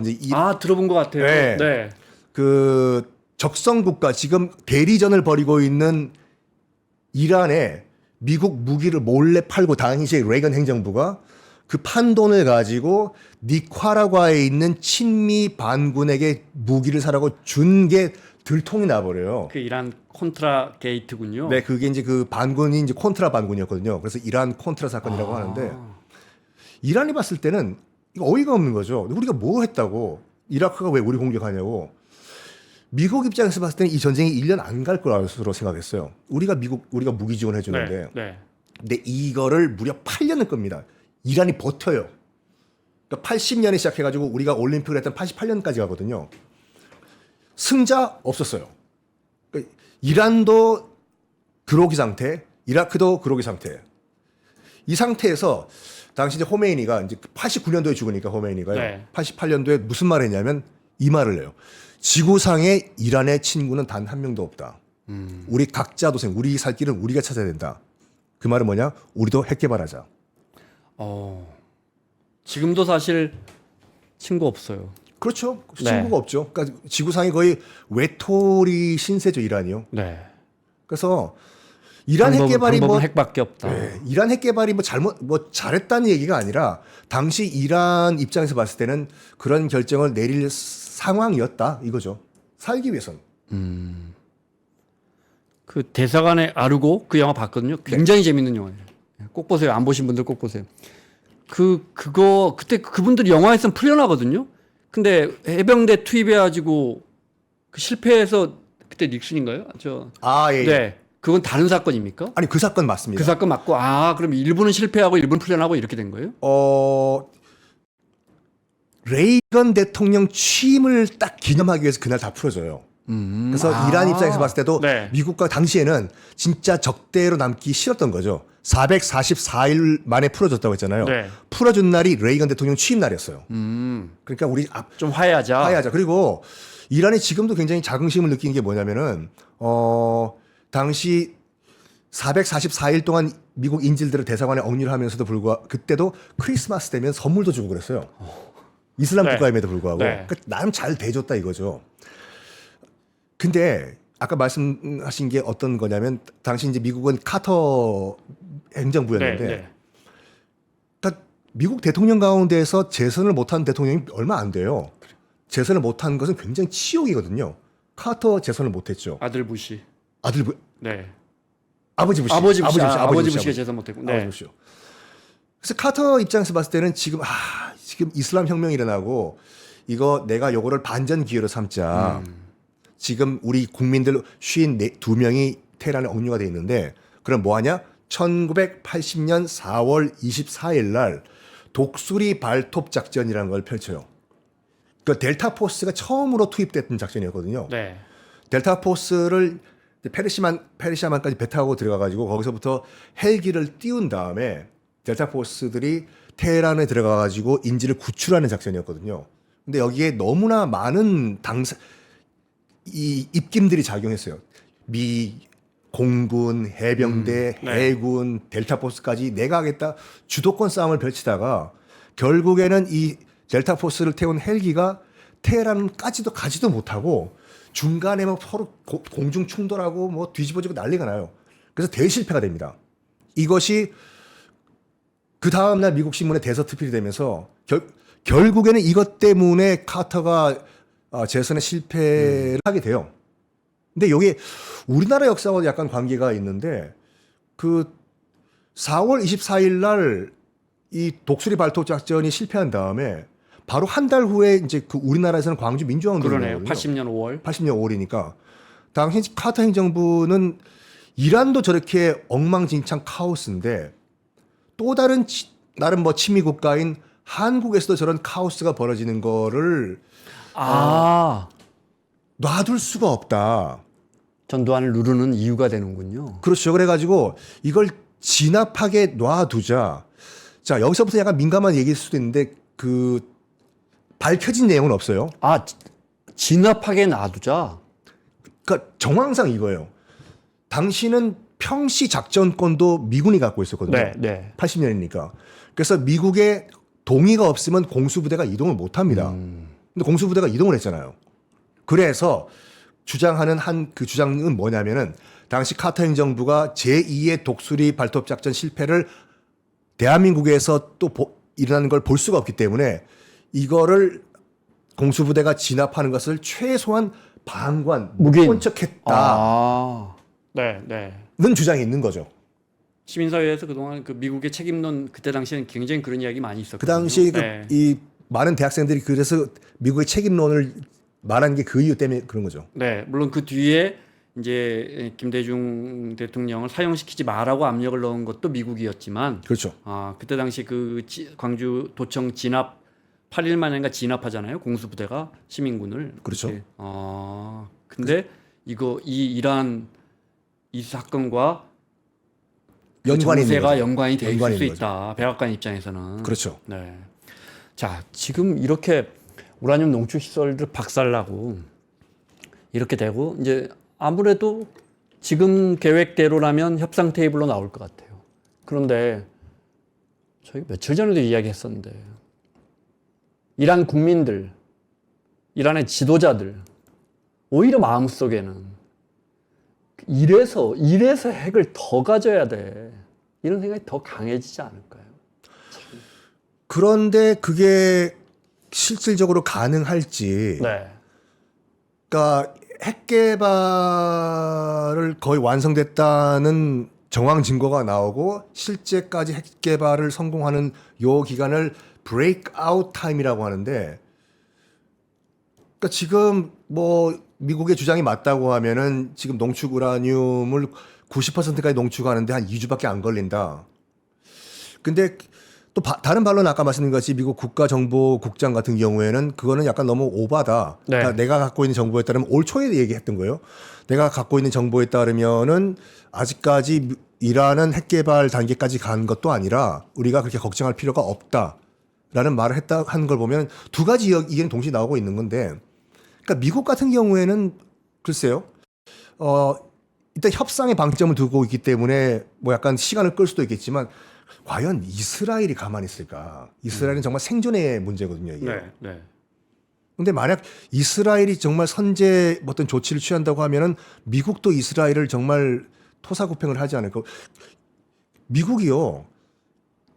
이제 들어본 것 같아요. 네. 네. 그 적성 국가 지금 대리전을 벌이고 있는 이란에 미국 무기를 몰래 팔고 당시에 레이건 행정부가 그 판돈을 가지고 니카라과에 있는 친미 반군에게 무기를 사라고 준 게 들통이 나버려요. 그 이란 콘트라 게이트군요. 네, 그게 이제 그 반군이 이제 콘트라 반군이었거든요. 그래서 이란 콘트라 사건이라고 하는데 이란이 봤을 때는 이거 어이가 없는 거죠. 우리가 뭐 했다고 이라크가 왜 우리 공격하냐고. 미국 입장에서 봤을 때는 이 전쟁이 1년 안 갈 거라고 생각했어요. 우리가 무기 지원해 주는데. 네. 근데 이거를 무려 8년을 겁니다. 이란이 버텨요. 그러니까 80년에 시작해가지고 우리가 올림픽을 했던 88년까지 가거든요. 승자 없었어요. 그러니까 이란도 그로기 상태, 이라크도 그로기 상태. 이 상태에서 당시 이제 호메이니가 이제 89년도에 죽으니까 호메이니가요. 네. 88년도에 무슨 말을 했냐면 이 말을 해요. 지구상에 이란의 친구는 단 한 명도 없다. 우리 각자 도생, 우리 살 길은 우리가 찾아야 된다. 그 말은 뭐냐? 우리도 핵 개발하자. 지금도 사실 친구 없어요. 그렇죠. 네. 친구가 없죠. 그러니까 지구상이 거의 외톨이 신세죠, 이란이요. 네. 그래서 이란 핵 개발이 방법은 핵밖에 없다. 네, 이란 핵 개발이 잘했다는 얘기가 아니라 당시 이란 입장에서 봤을 때는 그런 결정을 내릴 상황이었다 이거죠. 살기 위해서는. 그 대사관의 아르고 그 영화 봤거든요. 굉장히 재밌는 영화예요. 꼭 보세요. 안 보신 분들 꼭 보세요. 그때 그분들이 영화에서는 풀려나거든요. 근데 해병대 투입해가지고 그 실패해서 그때 닉슨인가요? 예. 네. 그건 다른 사건입니까? 아니 그 사건 맞습니다. 그 사건 맞고 그럼 일부는 실패하고 일부는 풀려나고 이렇게 된 거예요? 레이건 대통령 취임을 딱 기념하기 위해서 그날 다 풀어줘요. 그래서 이란 입장에서 봤을 때도 네. 미국과 당시에는 진짜 적대로 남기 싫었던 거죠. 444일 만에 풀어줬다고 했잖아요. 네. 풀어준 날이 레이건 대통령 취임 날이었어요. 그러니까 우리 좀 화해하자. 화해하자. 그리고 이란이 지금도 굉장히 자긍심을 느끼는 게 뭐냐면은 당시 444일 동안 미국 인질들을 대사관에 억류를 하면서도 불구하고 그때도 크리스마스 되면 선물도 주고 그랬어요. 이슬람 네. 국가임에도 불구하고 네. 그러니까 나름 잘 대줬다 이거죠. 근데 아까 말씀하신 게 어떤 거냐면 당시 이제 미국은 카터 행정부였는데 네. 그러니까 미국 대통령 가운데에서 재선을 못한 대통령이 얼마 안 돼요. 재선을 못한 것은 굉장히 치욕이거든요. 카터 재선을 못했죠. 아들 부시. 아들 네. 아버지 부시. 아버지 부시가 재선 못했고. 네. 아버지 부시요. 그래서 카터 입장에서 봤을 때는 지금 이슬람 혁명이 일어나고 이거 내가 요거를 반전 기회로 삼자. 지금 우리 국민들 52명이 테헤란에 억류가 돼 있는데 그럼 뭐 하냐? 1980년 4월 24일 날 독수리 발톱 작전이라는 걸 펼쳐요. 그 델타 포스가 처음으로 투입됐던 작전이었거든요. 네. 델타 포스를 페르시아만까지 배 타고 들어가가지고 거기서부터 헬기를 띄운 다음에 델타 포스들이 테헤란에 들어가가지고 인지를 구출하는 작전이었거든요. 근데 여기에 너무나 많은 이 입김들이 작용했어요. 미 공군, 해병대, 해군, 델타 포스까지 내가 하겠다 주도권 싸움을 펼치다가 결국에는 이 델타 포스를 태운 헬기가 테헤란까지도 가지도 못하고 중간에 뭐 서로 공중 충돌하고 뭐 뒤집어지고 난리가 나요. 그래서 대실패가 됩니다. 이것이 그 다음날 미국 신문에 대서특필이 되면서 결국에는 이것 때문에 카터가 재선에 실패를 하게 돼요. 근데 여기 우리나라 역사와 약간 관계가 있는데 그 4월 24일 날 이 독수리 발톱 작전이 실패한 다음에 바로 한 달 후에 이제 그 우리나라에서는 광주 민주화운동이 그러네요. 80년 5월. 80년 5월이니까 당시 카터 행정부는 이란도 저렇게 엉망진창 카오스인데 또 다른 나름 뭐 친미 국가인 한국에서도 저런 카오스가 벌어지는 거를 놔둘 수가 없다. 전두환을 누르는 이유가 되는군요. 그렇죠. 그래가지고 이걸 진압하게 놔두자. 자, 여기서부터 약간 민감한 얘기일 수도 있는데 그 밝혀진 내용은 없어요. 진압하게 놔두자. 그러니까 정황상 이거예요. 당시는 평시 작전권도 미군이 갖고 있었거든요. 네, 네. 80년이니까. 그래서 미국의 동의가 없으면 공수부대가 이동을 못 합니다. 근데 공수부대가 이동을 했잖아요. 그래서 주장하는 그 주장은 뭐냐면은 당시 카터 행정부가 제2의 독수리 발톱 작전 실패를 대한민국에서 또 일어나는 걸 볼 수가 없기 때문에 이거를 공수부대가 진압하는 것을 최소한 방관, 묵건척했다. 네, 네. 는 주장이 있는 거죠. 시민사회에서 그동안 그 미국의 책임론 그때 당시에는 굉장히 그런 이야기 많이 있었거든요. 그 당시 네. 이 많은 대학생들이 그래서 미국의 책임론을 말한 게 그 이유 때문에 그런 거죠. 네, 물론 그 뒤에 이제 김대중 대통령을 사용시키지 마라고 압력을 넣은 것도 미국이었지만, 그렇죠. 그때 당시 그 광주 도청 진압 8일 만인가 진압하잖아요. 공수부대가 시민군을. 그렇죠. 그렇게. 근데 이란 이 사건과 연관이 있는 정세가 거죠. 연관이 돼 있을 연관이 수 있는 있다. 백악관 입장에서는. 그렇죠. 네. 자, 지금 이렇게 우라늄 농축 시설들 박살나고 이렇게 되고 이제 아무래도 지금 계획대로라면 협상 테이블로 나올 것 같아요. 그런데 저희 며칠 전에도 이야기했었는데 이란 국민들, 이란의 지도자들 오히려 마음속에는 이래서 핵을 더 가져야 돼. 이런 생각이 더 강해지지 않을까요? 그런데 그게 실질적으로 가능할지. 네. 그러니까 핵 개발을 거의 완성됐다는 정황 증거가 나오고 실제까지 핵 개발을 성공하는 요 기간을 브레이크아웃 타임이라고 하는데, 그러니까 지금 뭐 미국의 주장이 맞다고 하면은 지금 농축 우라늄을 90%까지 농축하는데 한 2주밖에 안 걸린다. 근데 또 다른 반론 아까 말씀드린 것이 미국 국가정보국장 같은 경우에는 그거는 약간 너무 오바다. 네. 그러니까 내가 갖고 있는 정보에 따르면 올 초에 얘기했던 거예요. 내가 갖고 있는 정보에 따르면은 아직까지 이란은 핵 개발 단계까지 간 것도 아니라 우리가 그렇게 걱정할 필요가 없다라는 말을 한 걸 보면 두 가지 의견이 동시에 나오고 있는 건데, 그러니까 미국 같은 경우에는 글쎄요. 일단 협상의 방점을 두고 있기 때문에 뭐 약간 시간을 끌 수도 있겠지만 과연 이스라엘이 가만히 있을까? 이스라엘은 정말 생존의 문제거든요, 이게. 네, 네. 근데 만약 이스라엘이 정말 선제 어떤 조치를 취한다고 하면은 미국도 이스라엘을 정말 토사구팽을 하지 않을까? 미국이요.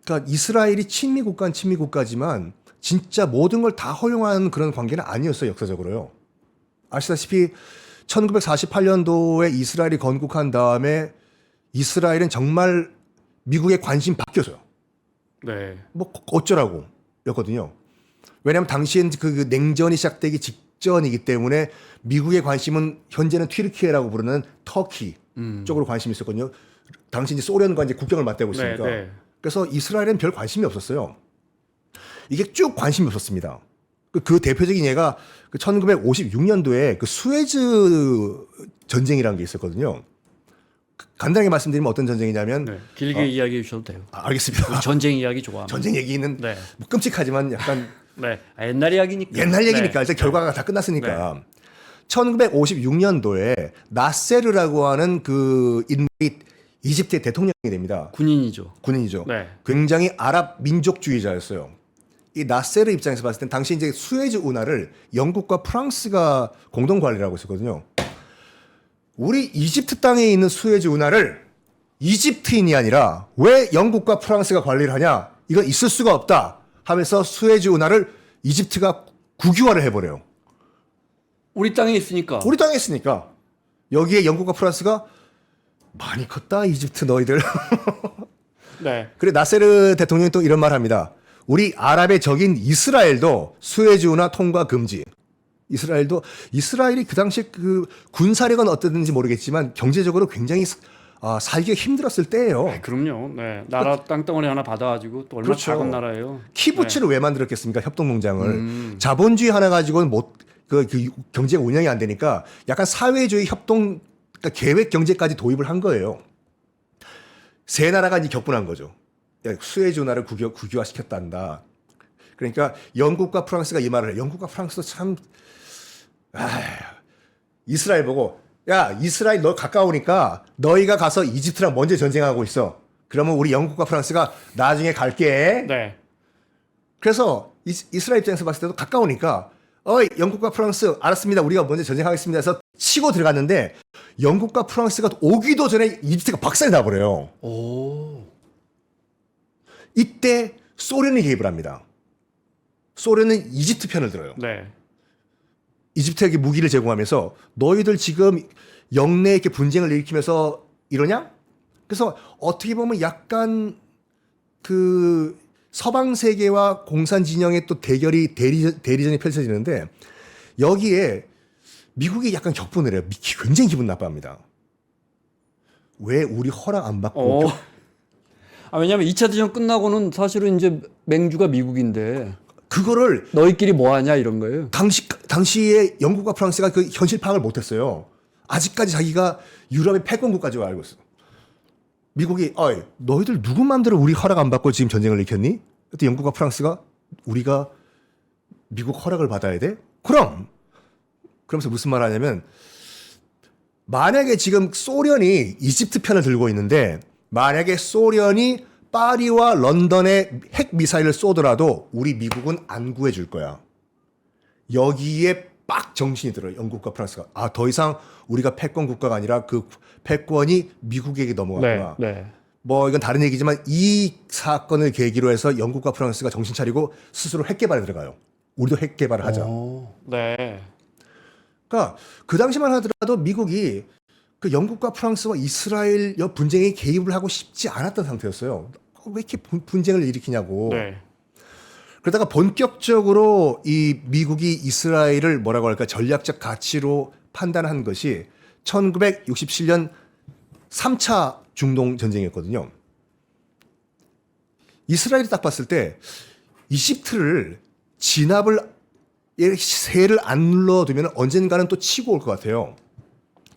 그러니까 이스라엘이 친미 국가는 친미 국가지만 진짜 모든 걸 다 허용하는 그런 관계는 아니었어요, 역사적으로요. 아시다시피 1948년도에 이스라엘이 건국한 다음에 이스라엘은 정말 미국의 관심 바뀌어서요. 네. 뭐 어쩌라고 였거든요. 왜냐하면 당시엔 그 냉전이 시작되기 직전이기 때문에 미국의 관심은 현재는 튀르키예라고 부르는 터키 쪽으로 관심이 있었거든요. 당시 이제 소련과 이제 국경을 맞대고 있으니까. 네. 그래서 이스라엘은 별 관심이 없었어요. 이게 쭉 관심이 없었습니다. 그 대표적인 예가 그 1956년도에 그 수에즈 전쟁이라는 게 있었거든요. 간단하게 말씀드리면 어떤 전쟁이냐면 네. 길게 이야기해 주셔도 돼요. 알겠습니다. 전쟁 이야기 좋아합니다. 전쟁 얘기는 네. 뭐 끔찍하지만 약간 네. 옛날 이야기니까. 옛날 얘기니까 네. 이제 결과가 다 끝났으니까 1956년도에 나세르라고 하는 그 인물이 이집트의 대통령이 됩니다. 군인이죠. 군인이죠. 네. 굉장히 아랍 민족주의자였어요. 이 나세르 입장에서 봤을 땐 당시 이제 수에즈 운하를 영국과 프랑스가 공동 관리를 하고 있었거든요. 우리 이집트 땅에 있는 수에즈 운하를 이집트인이 아니라 왜 영국과 프랑스가 관리를 하냐? 이건 있을 수가 없다 하면서 수에즈 운하를 이집트가 국유화를 해버려요. 우리 땅에 있으니까. 우리 땅에 있으니까 여기에 영국과 프랑스가 많이 컸다 이집트 너희들. 네. 그래 나세르 대통령이 또 이런 말 합니다. 우리 아랍의 적인 이스라엘도 수에즈 운하 통과 금지. 이스라엘이 그 당시에 그 군사력은 어땠는지 모르겠지만 경제적으로 굉장히 살기가 힘들었을 때예요. 그럼요. 네. 나라 땅덩어리 하나 받아가지고 또 얼마나 그렇죠. 작은 나라예요. 키부츠를 왜 만들었겠습니까? 협동농장을. 자본주의 하나 가지고는 그 경제가 운영이 안 되니까 약간 사회주의 협동 그러니까 계획 경제까지 도입을 한 거예요. 세 나라가 이제 격분한 거죠. 수에즈 운하를 국유화시켰단다. 그러니까 영국과 프랑스가 이 말을 해요. 영국과 프랑스도 참 이스라엘 보고 야 이스라엘 너 가까우니까 너희가 가서 이집트랑 먼저 전쟁하고 있어. 그러면 우리 영국과 프랑스가 나중에 갈게. 네. 그래서 이스라엘 입장에서 봤을 때도 가까우니까 영국과 프랑스 알았습니다. 우리가 먼저 전쟁하겠습니다 해서 치고 들어갔는데 영국과 프랑스가 오기도 전에 이집트가 박살이 나버려요. 오. 이때 소련이 개입을 합니다. 소련은 이집트 편을 들어요. 네. 이집트에게 무기를 제공하면서 너희들 지금 영내에 이렇게 분쟁을 일으키면서 이러냐? 그래서 어떻게 보면 약간 그 서방 세계와 공산 진영의 또 대리전이 펼쳐지는데 여기에 미국이 약간 격분을 해요. 굉장히 기분 나빠합니다. 왜 우리 허락 안 받고 왜냐면 2차 대전 끝나고는 사실은 이제 맹주가 미국인데 그거를 너희끼리 뭐 하냐 이런 거예요. 당시에 영국과 프랑스가 그 현실 파악을 못했어요. 아직까지 자기가 유럽의 패권 국가지로 알고 있어. 미국이 너희들 누구 마음대로 우리 허락 안 받고 지금 전쟁을 일으켰니? 그때 영국과 프랑스가 우리가 미국 허락을 받아야 돼? 그러면서 무슨 말 하냐면 만약에 지금 소련이 이집트 편을 들고 있는데 만약에 소련이 파리와 런던에 핵 미사일을 쏘더라도 우리 미국은 안 구해줄 거야. 여기에 빡 정신이 들어요. 영국과 프랑스가. 더 이상 우리가 패권 국가가 아니라 그 패권이 미국에게 넘어갔구나. 네. 뭐 이건 다른 얘기지만 이 사건을 계기로 해서 영국과 프랑스가 정신 차리고 스스로 핵 개발에 들어가요. 우리도 핵 개발을 하자. 네. 그러니까 그 당시만 하더라도 미국이 그 영국과 프랑스와 이스라엘 분쟁에 개입을 하고 싶지 않았던 상태였어요. 왜 이렇게 분쟁을 일으키냐고. 네. 그러다가 본격적으로 이 미국이 이스라엘을 뭐라고 할까 전략적 가치로 판단한 것이 1967년 3차 중동 전쟁이었거든요. 이스라엘이 딱 봤을 때 이집트를 진압을 새를 안 눌러두면 언젠가는 또 치고 올 것 같아요.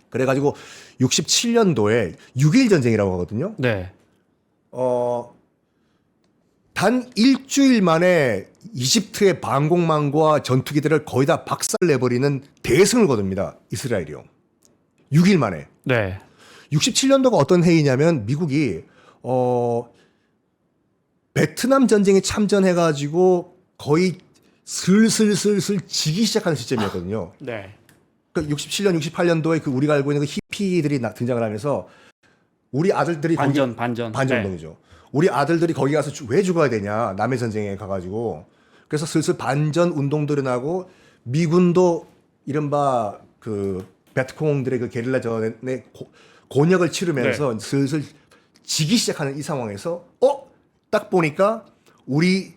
그래가지고 67년도에 6.1 전쟁이라고 하거든요. 네. 단 일주일 만에 이집트의 방공망과 전투기들을 거의 다 박살내버리는 대승을 거둡니다. 이스라엘이요. 6일 만에. 네. 67년도가 어떤 해이냐면 미국이 베트남 전쟁에 참전해가지고 거의 슬슬 지기 시작하는 시점이었거든요. 네. 그 67년, 68년도에 그 우리가 알고 있는 그 히피들이 등장을 하면서 우리 아들들이 반전동이죠. 반전동이죠. 우리 아들들이 거기 가서 왜 죽어야 되냐 남의 전쟁에 가가지고 그래서 슬슬 반전 운동들이 나고 미군도 이른바 그 베트콩들의 그 게릴라전의 곤역을 치르면서 슬슬 지기 시작하는 이 상황에서 딱 보니까 우리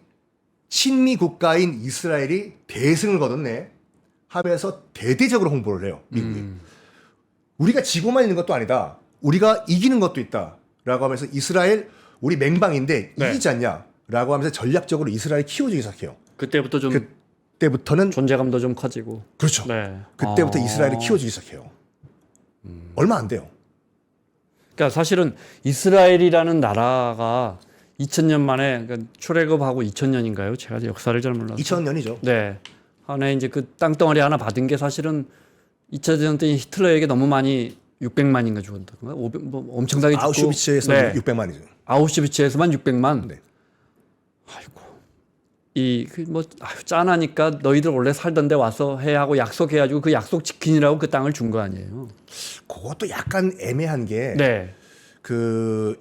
친미 국가인 이스라엘이 대승을 거뒀네 하면서 대대적으로 홍보를 해요 미국이. 우리가 지고만 있는 것도 아니다. 우리가 이기는 것도 있다라고 하면서 이스라엘 우리 맹방인데 네. 이기지 않냐라고 하면서 전략적으로 이스라엘 키워주기 시작해요. 그때부터 좀 그때부터는 존재감도 좀 커지고. 그렇죠. 네. 그때부터 이스라엘을 키워주기 시작해요. 얼마 안 돼요. 그러니까 사실은 이스라엘이라는 나라가 2000년 만에 그러니까 출애굽하고 2000년인가요? 제가 역사를 잘 몰라서. 2000년이죠. 네. 하나 이제 그 땅덩어리 하나 받은 게 사실은 2차 대전 때 히틀러에게 너무 많이 600만인가 죽었던가? 500, 뭐 엄청나게 죽고. 아우슈비츠에서 네. 600만이죠. 아우슈비츠에서만 600만. 네. 아이고. 뭐 짠하니까 너희들 원래 살던 데 와서 해 하고 약속해가지고 그 약속 지키느라고 그 땅을 준 거 아니에요. 그것도 약간 애매한 게 네. 그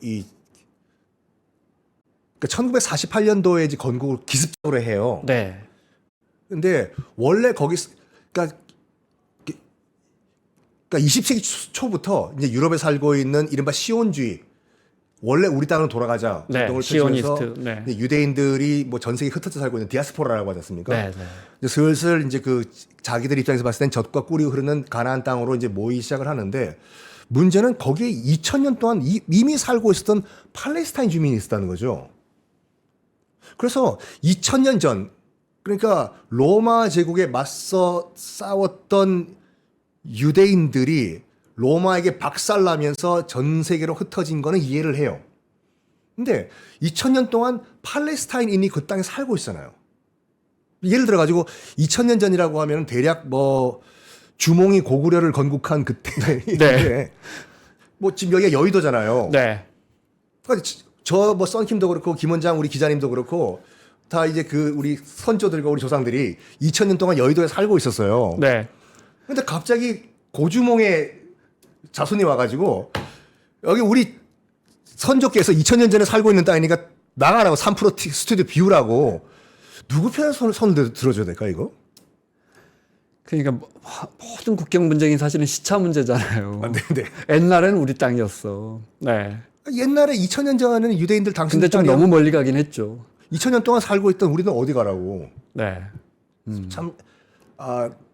1948년도에 이제 건국을 기습적으로 해요. 네. 근데 원래 거기 그러니까 20세기 초부터 이제 유럽에 살고 있는 이른바 시온주의 원래 우리 땅으로 돌아가자 네, 운동을 펼치면서 시오니스트, 네. 이제 유대인들이 뭐 전 세계 흩어져 살고 있는 디아스포라라고 하지 않습니까? 네, 네. 이제 슬슬 이제 그 자기들 입장에서 봤을 땐 젖과 꿀이 흐르는 가나안 땅으로 이제 모이기 시작을 하는데 문제는 거기에 2000년 동안 이미 살고 있었던 팔레스타인 주민이 있었다는 거죠. 그래서 2000년 전 그러니까 로마 제국에 맞서 싸웠던 유대인들이 로마에게 박살나면서 전 세계로 흩어진 거는 이해를 해요. 근데 2000년 동안 팔레스타인인이 그 땅에 살고 있잖아요. 예를 들어 가지고 2000년 전이라고 하면 대략 뭐 주몽이 고구려를 건국한 그때 네. 뭐 지금 여기가 여의도잖아요. 네. 그러니까 저 뭐 썬킴도 그렇고 김원장 우리 기자님도 그렇고 다 이제 그 우리 선조들과 우리 조상들이 2000년 동안 여의도에 살고 있었어요. 네. 근데 갑자기 고주몽의 자손이 와가지고 여기 우리 선조께서 2000년 전에 살고 있는 땅이니까 나가라고 3% 스튜디오 비우라고 누구 편에 손을 들어줘야 될까 이거? 그러니까 모든 국경 분쟁이 사실은 시차 문제잖아요. 아, 네네. 옛날에는 우리 땅이었어. 네. 옛날에 2000년 전에는 유대인들 당신 근데 좀 땅이야. 너무 멀리 가긴 했죠. 2000년 동안 살고 있던 우리는 어디 가라고. 네. 참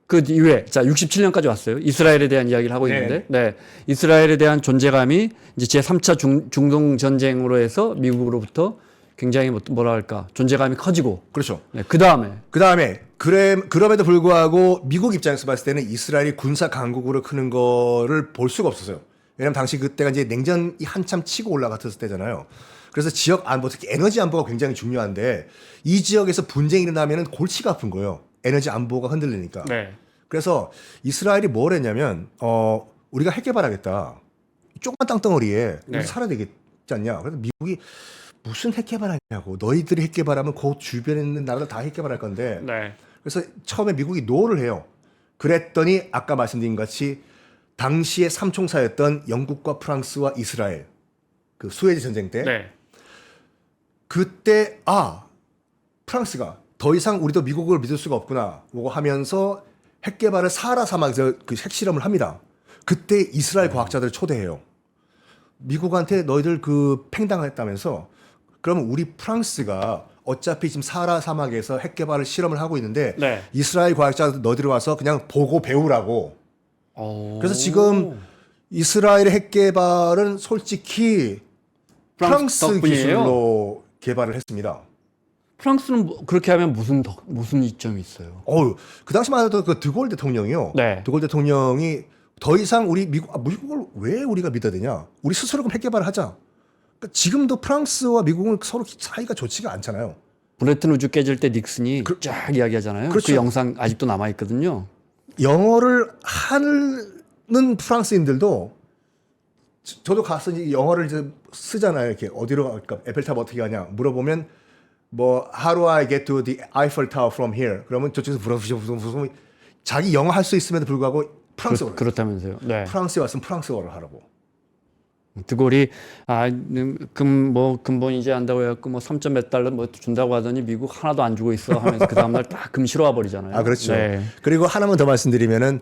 그 이후에 자 67년까지 왔어요. 이스라엘에 대한 이야기를 하고 네. 있는데, 네, 이스라엘에 대한 존재감이 이제 제 3차 중동 전쟁으로 해서 미국으로부터 굉장히 뭐라 할까 존재감이 커지고, 그렇죠. 네, 그 다음에 그럼에도 불구하고 미국 입장에서 봤을 때는 이스라엘이 군사 강국으로 크는 거를 볼 수가 없었어요. 왜냐면 당시 그때가 이제 냉전이 한참 치고 올라갔을 때잖아요. 그래서 지역 안보, 특히 에너지 안보가 굉장히 중요한데 이 지역에서 분쟁이 일어나면 골치가 아픈 거예요. 에너지 안보가 흔들리니까. 네. 그래서 이스라엘이 뭘 했냐면 우리가 핵 개발하겠다. 조그만 땅덩어리에 우리 네. 살아야 되겠지 않냐. 그래서 미국이 무슨 핵 개발하냐고. 너희들이 핵 개발하면 그 주변에 있는 나라들 다 핵 개발할 건데. 네. 그래서 처음에 미국이 노를 해요. 그랬더니 아까 말씀드린 같이 당시의 삼총사였던 영국과 프랑스와 이스라엘 그 수에즈 전쟁 때 네. 그때 프랑스가 더 이상 우리도 미국을 믿을 수가 없구나 뭐 하면서 핵 개발을 사하라 사막에서 그 핵실험을 합니다. 그때 이스라엘 과학자들을 초대해요. 미국한테 너희들 그 팽당했다면서 그러면 우리 프랑스가 어차피 지금 사하라 사막에서 핵 개발을 실험을 하고 있는데 네. 이스라엘 과학자들 너희들이 와서 그냥 보고 배우라고. 그래서 지금 이스라엘의 핵 개발은 솔직히 프랑스 덕분이에요? 기술로 개발을 했습니다. 프랑스는 그렇게 하면 무슨 이점이 있어요? 그 당시만 해도 그 드골 대통령이요. 네. 드골 대통령이 더 이상 우리 미국을 왜 우리가 믿어야 되냐? 우리 스스로 핵 개발을 하자. 그러니까 지금도 프랑스와 미국은 서로 사이가 좋지가 않잖아요. 브레튼 우주 깨질 때 닉슨이 쫙 이야기하잖아요. 그렇죠. 그 영상 아직도 남아 있거든요. 영어를 하는 프랑스인들도 저도 가서 이제 영어를 이제 쓰잖아요. 이렇게 어디로 갈까? 에펠탑 어떻게 가냐? 물어보면 뭐 How do I get to the Eiffel Tower from here? 그러면 저쪽에서 무슨 자기 영어 할 수 있음에도 불구하고 프랑스어를 그렇다면서요. 네. 프랑스에 왔으면 프랑스어를 하라고. 드골이 근본이제 한다고 해갖고 뭐 3점 몇 달러 뭐 준다고 하더니 미국 하나도 안 주고 있어 하면서 그 다음날 딱 금 실어와 버리잖아요. 아, 그렇죠. 네. 그리고 하나만 더 말씀드리면은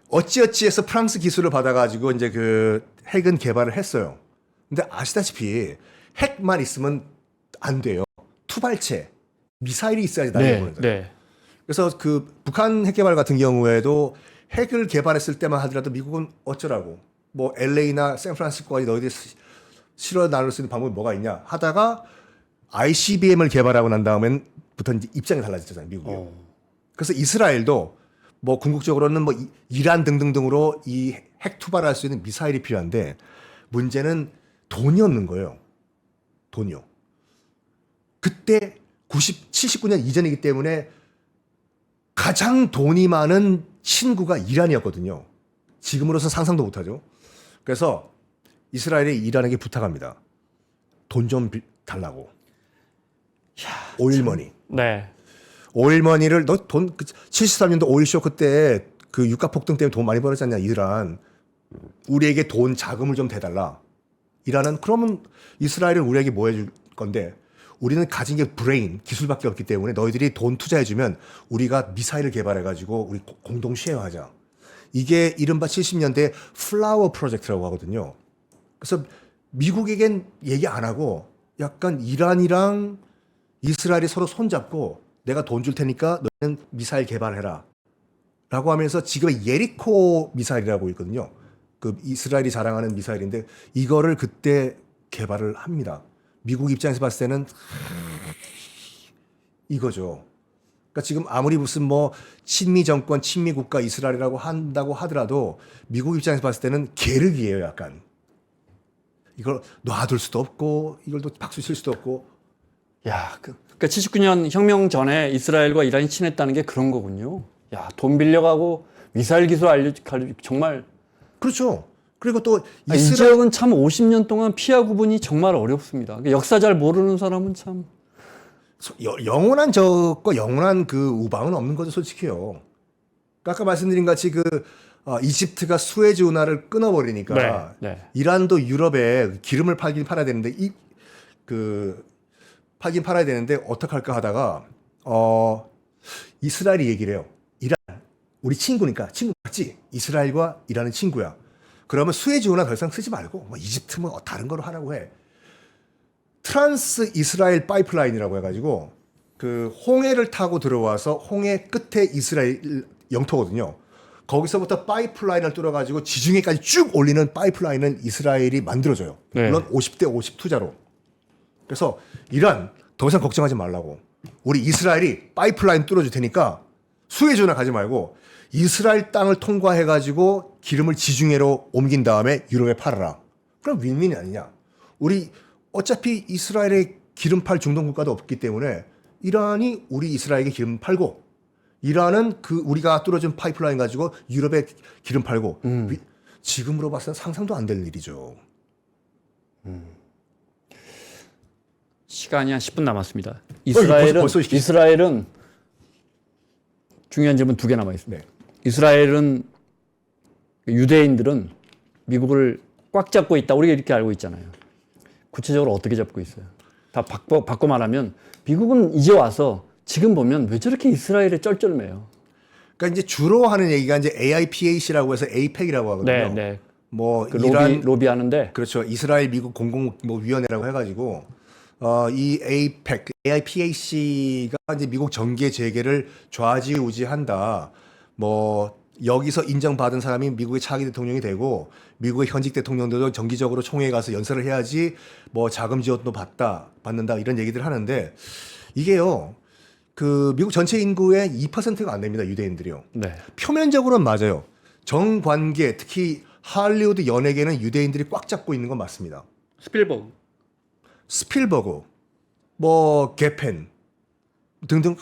어찌어찌해서 프랑스 기술을 받아가지고 이제 그 핵은 개발을 했어요. 근데 아시다시피 핵만 있으면 안 돼요. 투발체, 미사일이 있어야지 날려보는 거예요. 네. 그래서 그 북한 핵 개발 같은 경우에도 핵을 개발했을 때만 하더라도 미국은 어쩌라고 뭐 LA나 샌프란시스코까지 너희들이 실어 나눌 수 있는 방법이 뭐가 있냐 하다가 ICBM을 개발하고 난 다음엔 부터 이제 입장이 달라졌잖아요, 미국이. 그래서 이스라엘도 뭐 궁극적으로는 뭐 이란 등등등으로 이 핵 투발할 수 있는 미사일이 필요한데 문제는 돈이 없는 거예요. 돈이요. 그때 79년 이전이기 때문에 가장 돈이 많은 친구가 이란이었거든요. 지금으로서는 상상도 못하죠. 그래서 이스라엘이 이란에게 부탁합니다. 돈 좀 달라고. 오일머니. 네. 오일머니를 너 돈 73년도 오일 쇼크 때 그 유가 폭등 때문에 돈 많이 벌었지 않냐 이란. 우리에게 돈 자금을 좀 대달라. 이란은 그러면 이스라엘은 우리에게 뭐 해줄 건데 우리는 가진 게 브레인 기술밖에 없기 때문에 너희들이 돈 투자해주면 우리가 미사일을 개발해가지고 우리 공동 쉐어하자. 이게 이른바 70년대 플라워 프로젝트라고 하거든요. 그래서 미국에겐 얘기 안 하고 약간 이란이랑 이스라엘이 서로 손잡고 내가 돈 줄 테니까 너는 미사일 개발해라 라고 하면서 지금의 예리코 미사일이라고 있거든요. 그 이스라엘이 자랑하는 미사일인데 이거를 그때 개발을 합니다. 미국 입장에서 봤을 때는 이거죠. 그러니까 지금 아무리 무슨 뭐 친미 정권, 친미 국가 이스라엘이라고 한다고 하더라도 미국 입장에서 봤을 때는 계륵이에요, 약간. 이걸 놔둘 수도 없고 이걸 또 박수 칠 수도 없고. 야, 그러니까 79년 혁명 전에 이스라엘과 이란이 친했다는 게 그런 거군요. 야, 돈 빌려가고 미사일 기술 정말. 그렇죠. 그리고 또 이 지역은 참 50년 동안 피하 구분이 정말 어렵습니다. 그러니까 역사 잘 모르는 사람은 참. 영원한 적과 영원한 그 우방은 없는 거죠, 솔직히요. 그러니까 아까 말씀드린 같이 그 이집트가 수에즈 운하를 끊어버리니까 이란도 유럽에 기름을 팔긴 팔아야 되는데 팔긴 팔아야 되는데 어떡할까 하다가 이스라엘이 얘기를 해요. 이란 우리 친구니까 친구 맞지? 이스라엘과 이란은 친구야. 그러면 수에즈 운하 더 이상 쓰지 말고 뭐 이집트 뭐 다른 거로 하라고 해. 트란스 이스라엘 파이프라인이라고 해가지고 그 홍해를 타고 들어와서 홍해 끝에 이스라엘 영토거든요. 거기서부터 파이프라인을 뚫어가지고 지중해까지 쭉 올리는 파이프라인은 이스라엘이 만들어줘요. 물론 50대 50 투자로. 그래서 이란 더 이상 걱정하지 말라고. 우리 이스라엘이 파이프라인 뚫어줄 테니까 수에즈나 가지 말고 이스라엘 땅을 통과해가지고 기름을 지중해로 옮긴 다음에 유럽에 팔아라. 그럼 윈윈이 아니냐. 우리 어차피 이스라엘에 기름 팔 중동 국가도 없기 때문에 이란이 우리 이스라엘에게 기름 팔고 이란은 그 우리가 뚫어준 파이프라인 가지고 유럽에 기름 팔고 지금으로 봐서는 상상도 안 될 일이죠. 시간이 한 10분 남았습니다. 벌써 이스라엘은 중요한 질문 2개 남아 있습니다. 네. 이스라엘은 유대인들은 미국을 꽉 잡고 있다. 우리가 이렇게 알고 있잖아요. 구체적으로 어떻게 잡고 있어요? 다 바꿔 말하면 미국은 이제 와서 지금 보면 왜 저렇게 이스라엘에 쩔쩔매요? 그러니까 이제 주로 하는 얘기가 이제 AIPAC라고 해서 APEC이라고 하거든요. 네. 뭐 그 이란 로비하는데 그렇죠. 이스라엘 미국 공공 뭐 위원회라고 해가지고 이 AIPAC가 이제 미국 정계 재개를 좌지우지한다. 뭐 여기서 인정받은 사람이 미국의 차기 대통령이 되고 미국의 현직 대통령들도 정기적으로 총회에 가서 연설을 해야지 뭐 자금 지원도 받는다 이런 얘기들 하는데 이게요. 그 미국 전체 인구의 2%가 안 됩니다. 유대인들이요. 네. 표면적으로는 맞아요. 정관계 특히 할리우드 연예계는 유대인들이 꽉 잡고 있는 건 맞습니다. 스필버그, 뭐 개펜 등등.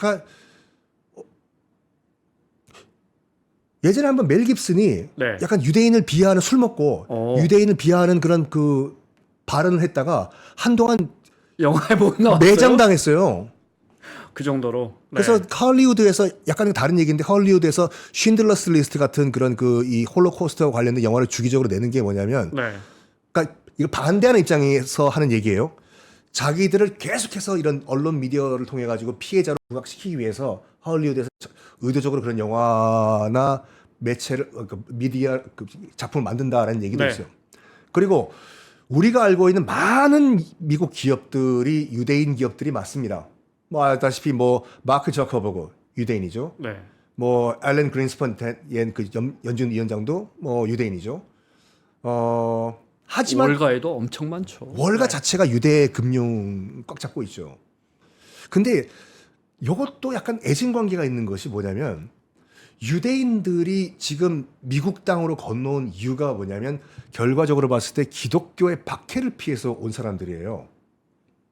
예전에 한번 멜 깁슨이 약간 유대인을 비하하는 술 먹고 유대인을 비하하는 그런 그 발언을 했다가 한동안 영화에 못 나왔어요. 매장당했어요. 그 정도로. 그래서 할리우드에서 약간 다른 얘기인데 할리우드에서 쉰들러스 리스트 같은 그런 그 이 홀로코스트와 관련된 영화를 주기적으로 내는 게 뭐냐면 그러니까 이거 반대하는 입장에서 하는 얘기예요. 자기들을 계속해서 이런 언론 미디어를 통해 가지고 피해자로 부각시키기 위해서 할리우드에서 의도적으로 그런 영화나 매체를 미디어 작품을 만든다라는 얘기도 네. 있어요. 그리고 우리가 알고 있는 많은 미국 기업들이 유대인 기업들이 많습니다. 뭐 알다시피 뭐 마크 저커버그 유대인이죠. 네. 뭐 앨런 그린스펀 그 연준 위원장도 뭐 유대인이죠. 하지만 월가에도 엄청 많죠. 월가 네. 자체가 유대 금융 꽉 잡고 있죠. 근데 이것도 약간 애증 관계가 있는 것이 뭐냐면 유대인들이 지금 미국 땅으로 건너온 이유가 뭐냐면 결과적으로 봤을 때 기독교의 박해를 피해서 온 사람들이에요.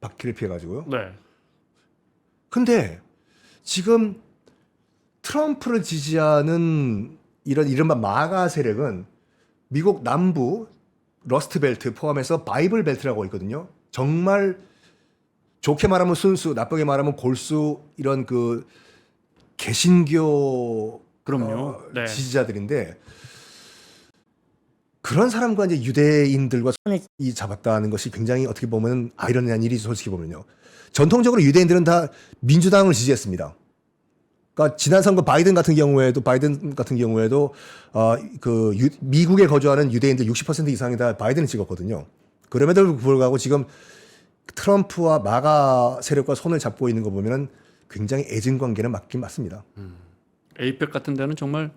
박해를 피해 가지고요. 네. 근데 지금 트럼프를 지지하는 이런 이른바 마가 세력은 미국 남부 러스트 벨트 포함해서 바이블 벨트라고 있거든요. 정말 좋게 말하면 순수, 나쁘게 말하면 골수 이런 그 개신교 그럼요. 네. 지지자들인데 그런 사람과 이제 유대인들과 손이 잡았다는 것이 굉장히 어떻게 보면 아이러니한 일이죠. 솔직히 보면요. 전통적으로 유대인들은 다 민주당을 지지했습니다. 그러니까 지난 선거 바이든 같은 경우에도 미국에 거주하는 유대인들 60% 이상이 다 바이든을 찍었거든요. 그럼에도 불구하고 지금 트럼프와 마가 세력과 손을 잡고 있는 거 보면은 굉장히 애증 관계는 맞긴 맞습니다. 에이펙 같은 데는 정말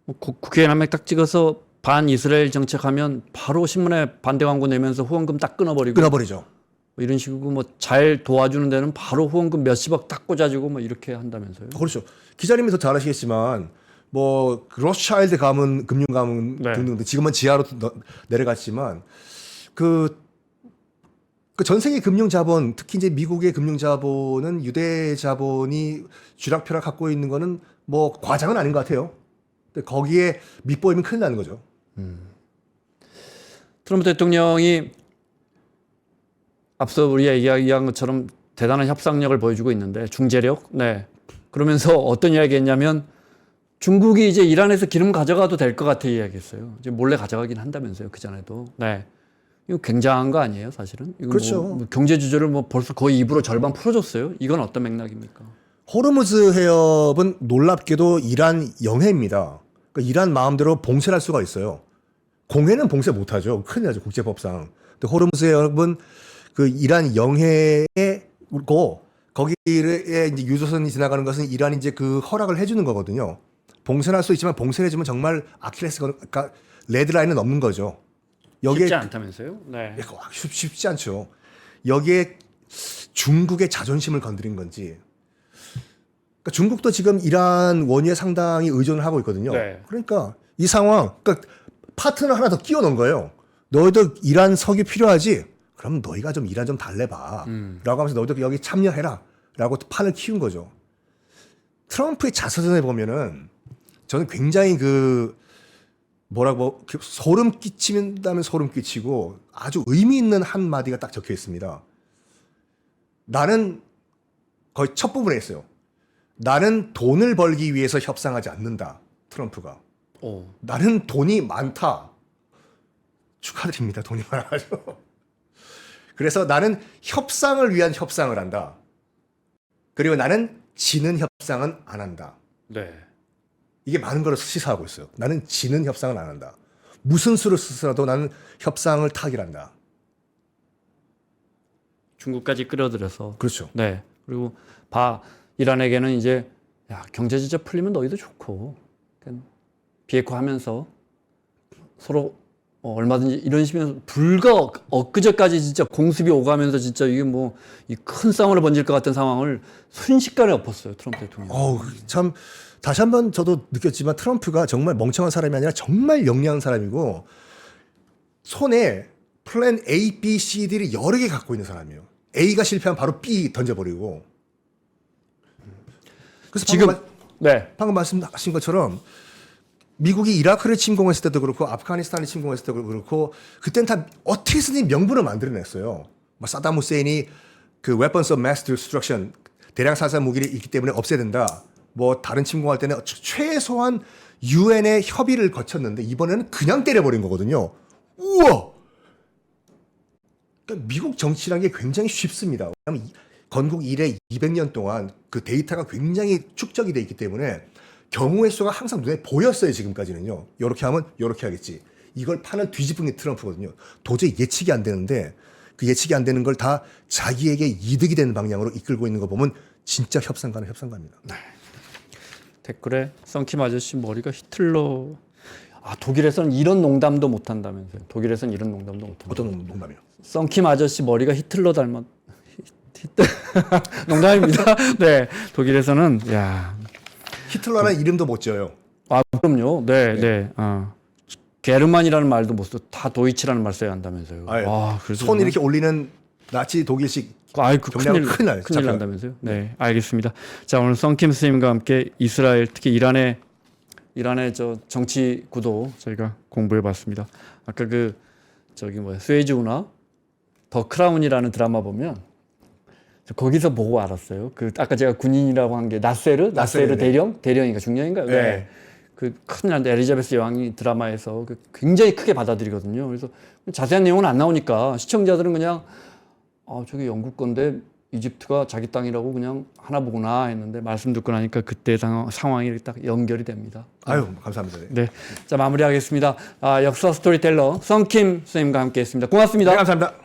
뭐 국회의원 한 명 딱 찍어서 반 이스라엘 정책하면 바로 신문에 반대 광고 내면서 후원금 딱 끊어버리고 끊어버리죠. 뭐 이런 식으로 뭐 잘 도와주는 데는 바로 후원금 몇십억 딱 꽂아주고 뭐 이렇게 한다면서요. 그렇죠. 기자님이 더 잘 아시겠지만 뭐 로스차일드 가문, 금융 가문 네. 등등 지금은 지하로 내려갔지만 그 전 세계 금융 자본, 특히 이제 미국의 금융 자본은 유대 자본이 쥐락펴락 갖고 있는 거는 뭐 과장은 아닌 것 같아요. 근데 거기에 밑보이면 큰일 나는 거죠. 트럼프 대통령이 앞서 우리가 이야기한 것처럼 대단한 협상력을 보여주고 있는데 중재력. 네. 그러면서 어떤 이야기했냐면 중국이 이제 이란에서 기름 가져가도 될 것 같아 이야기했어요. 이제 몰래 가져가긴 한다면서요. 그 전에도. 네. 이거 굉장한 거 아니에요, 사실은? 이거 그렇죠. 뭐 경제 주저를 뭐 벌써 거의 입으로 절반 풀어줬어요. 이건 어떤 맥락입니까? 호르무즈 해협은 놀랍게도 이란 영해입니다. 그러니까 이란 마음대로 봉쇄할 수가 있어요. 공해는 봉쇄 못하죠. 큰일 나죠, 국제법상. 근데 호르무즈 해협은 그 이란 영해에 고 거기에 이제 유조선이 지나가는 것은 이란이 이제 그 허락을 해주는 거거든요. 봉쇄할 수 있지만 봉쇄를 해주면 정말 그러니까 레드라인은 넘는 거죠. 여기에 쉽지 않다면서요? 네. 쉽지 않죠. 여기에 중국의 자존심을 건드린 건지. 그러니까 중국도 지금 이란 원유에 상당히 의존을 하고 있거든요. 네. 그러니까 이 상황, 그러니까 파트너 하나 더 끼워 넣은 거예요. 너희도 이란 석유 필요하지? 그럼 너희가 좀 이란 좀 달래봐. 라고 하면서 너희도 여기 참여해라. 라고 판을 키운 거죠. 트럼프의 자서전에 보면은 저는 굉장히 소름 끼친다면 소름 끼치고 아주 의미 있는 한마디가 딱 적혀 있습니다. 나는 거의 첫 부분에 있어요. 나는 돈을 벌기 위해서 협상하지 않는다. 트럼프가. 오. 나는 돈이 많다. 축하드립니다. 돈이 많아가지고. 그래서 나는 협상을 위한 협상을 한다. 그리고 나는 지는 협상은 안 한다. 네. 이게 많은 걸 시사하고 있어요. 나는 지는 협상은 안 한다. 무슨 수를 쓰더라도 나는 협상을 타결한다. 중국까지 끌어들여서. 그렇죠. 네. 그리고 이란에게는 이제 경제 진짜 풀리면 너희도 좋고 그러니까 비핵화하면서 서로 얼마든지 이런 식이면 불과 엊그제까지 진짜 공습이 오가면서 진짜 이게 뭐 이 큰 싸움을 번질 것 같은 상황을 순식간에 엎었어요. 트럼프 대통령. 참 다시 한번 저도 느꼈지만 트럼프가 정말 멍청한 사람이 아니라 정말 영리한 사람이고 손에 플랜 A, B, C, D를 여러 개 갖고 있는 사람이에요. A가 실패하면 바로 B 던져버리고. 그래서 방금 말씀하신 것처럼 미국이 이라크를 침공했을 때도 그렇고 아프가니스탄을 침공했을 때도 그렇고 그때는 다 어떻게든 명분을 만들어냈어요. 뭐 사담 후세인이 그 weapons of mass destruction 대량 살상 무기를 있기 때문에 없애야 된다. 뭐 다른 침공할 때는 최소한 유엔의 협의를 거쳤는데 이번에는 그냥 때려버린 거거든요. 우와! 그러니까 미국 정치라는 게 굉장히 쉽습니다. 왜냐하면 건국 이래 200년 동안 그 데이터가 굉장히 축적이 돼 있기 때문에 경우의 수가 항상 눈에 보였어요. 지금까지는요. 이렇게 하면 이렇게 하겠지. 이걸 판을 뒤집은 게 트럼프거든요. 도저히 예측이 안 되는데 그 예측이 안 되는 걸 다 자기에게 이득이 되는 방향으로 이끌고 있는 거 보면 진짜 협상가는 협상가입니다. 댓글에 썬킴 아저씨 머리가 히틀러. 아, 독일에서는 이런 농담도 못 한다면서요. 독일에서는 이런 농담도 못 한다. 어떤 농담이요? 썬킴 아저씨 머리가 히틀러 닮았. 농담입니다. 네, 독일에서는 야. 히틀러라는 이름도 못 지어요. 아, 그럼요. 네, 네. 네. 게르만이라는 말도 못 써. 다 도이치라는 말 써야 한다면서요. 아유, 그래서 손 이렇게 올리는 나치 독일식 큰일 경량은 큰일 큰일 난다면서요. 네, 알겠습니다. 자, 오늘 썬킴 스님과 함께 이스라엘 특히 이란의 저 정치 구도 저희가 공부해봤습니다. 아까 스웨이즈 운하 더 크라운이라는 드라마 보면 거기서 보고 알았어요. 아까 제가 군인이라고 한 게 나세르 네. 대령인가 중령인가요? 네. 큰 에리자베스 여왕이 드라마에서 굉장히 크게 받아들이거든요. 그래서 자세한 내용은 안 나오니까 시청자들은 그냥 저게 영국 건데 이집트가 자기 땅이라고 그냥 하나 보구나 했는데 말씀 듣고 나니까 그때 상황이 이렇게 딱 연결이 됩니다. 아유, 감사합니다. 네. 네, 자 마무리하겠습니다. 역사 스토리텔러 썬킴 선생님과 함께했습니다. 고맙습니다. 네, 감사합니다.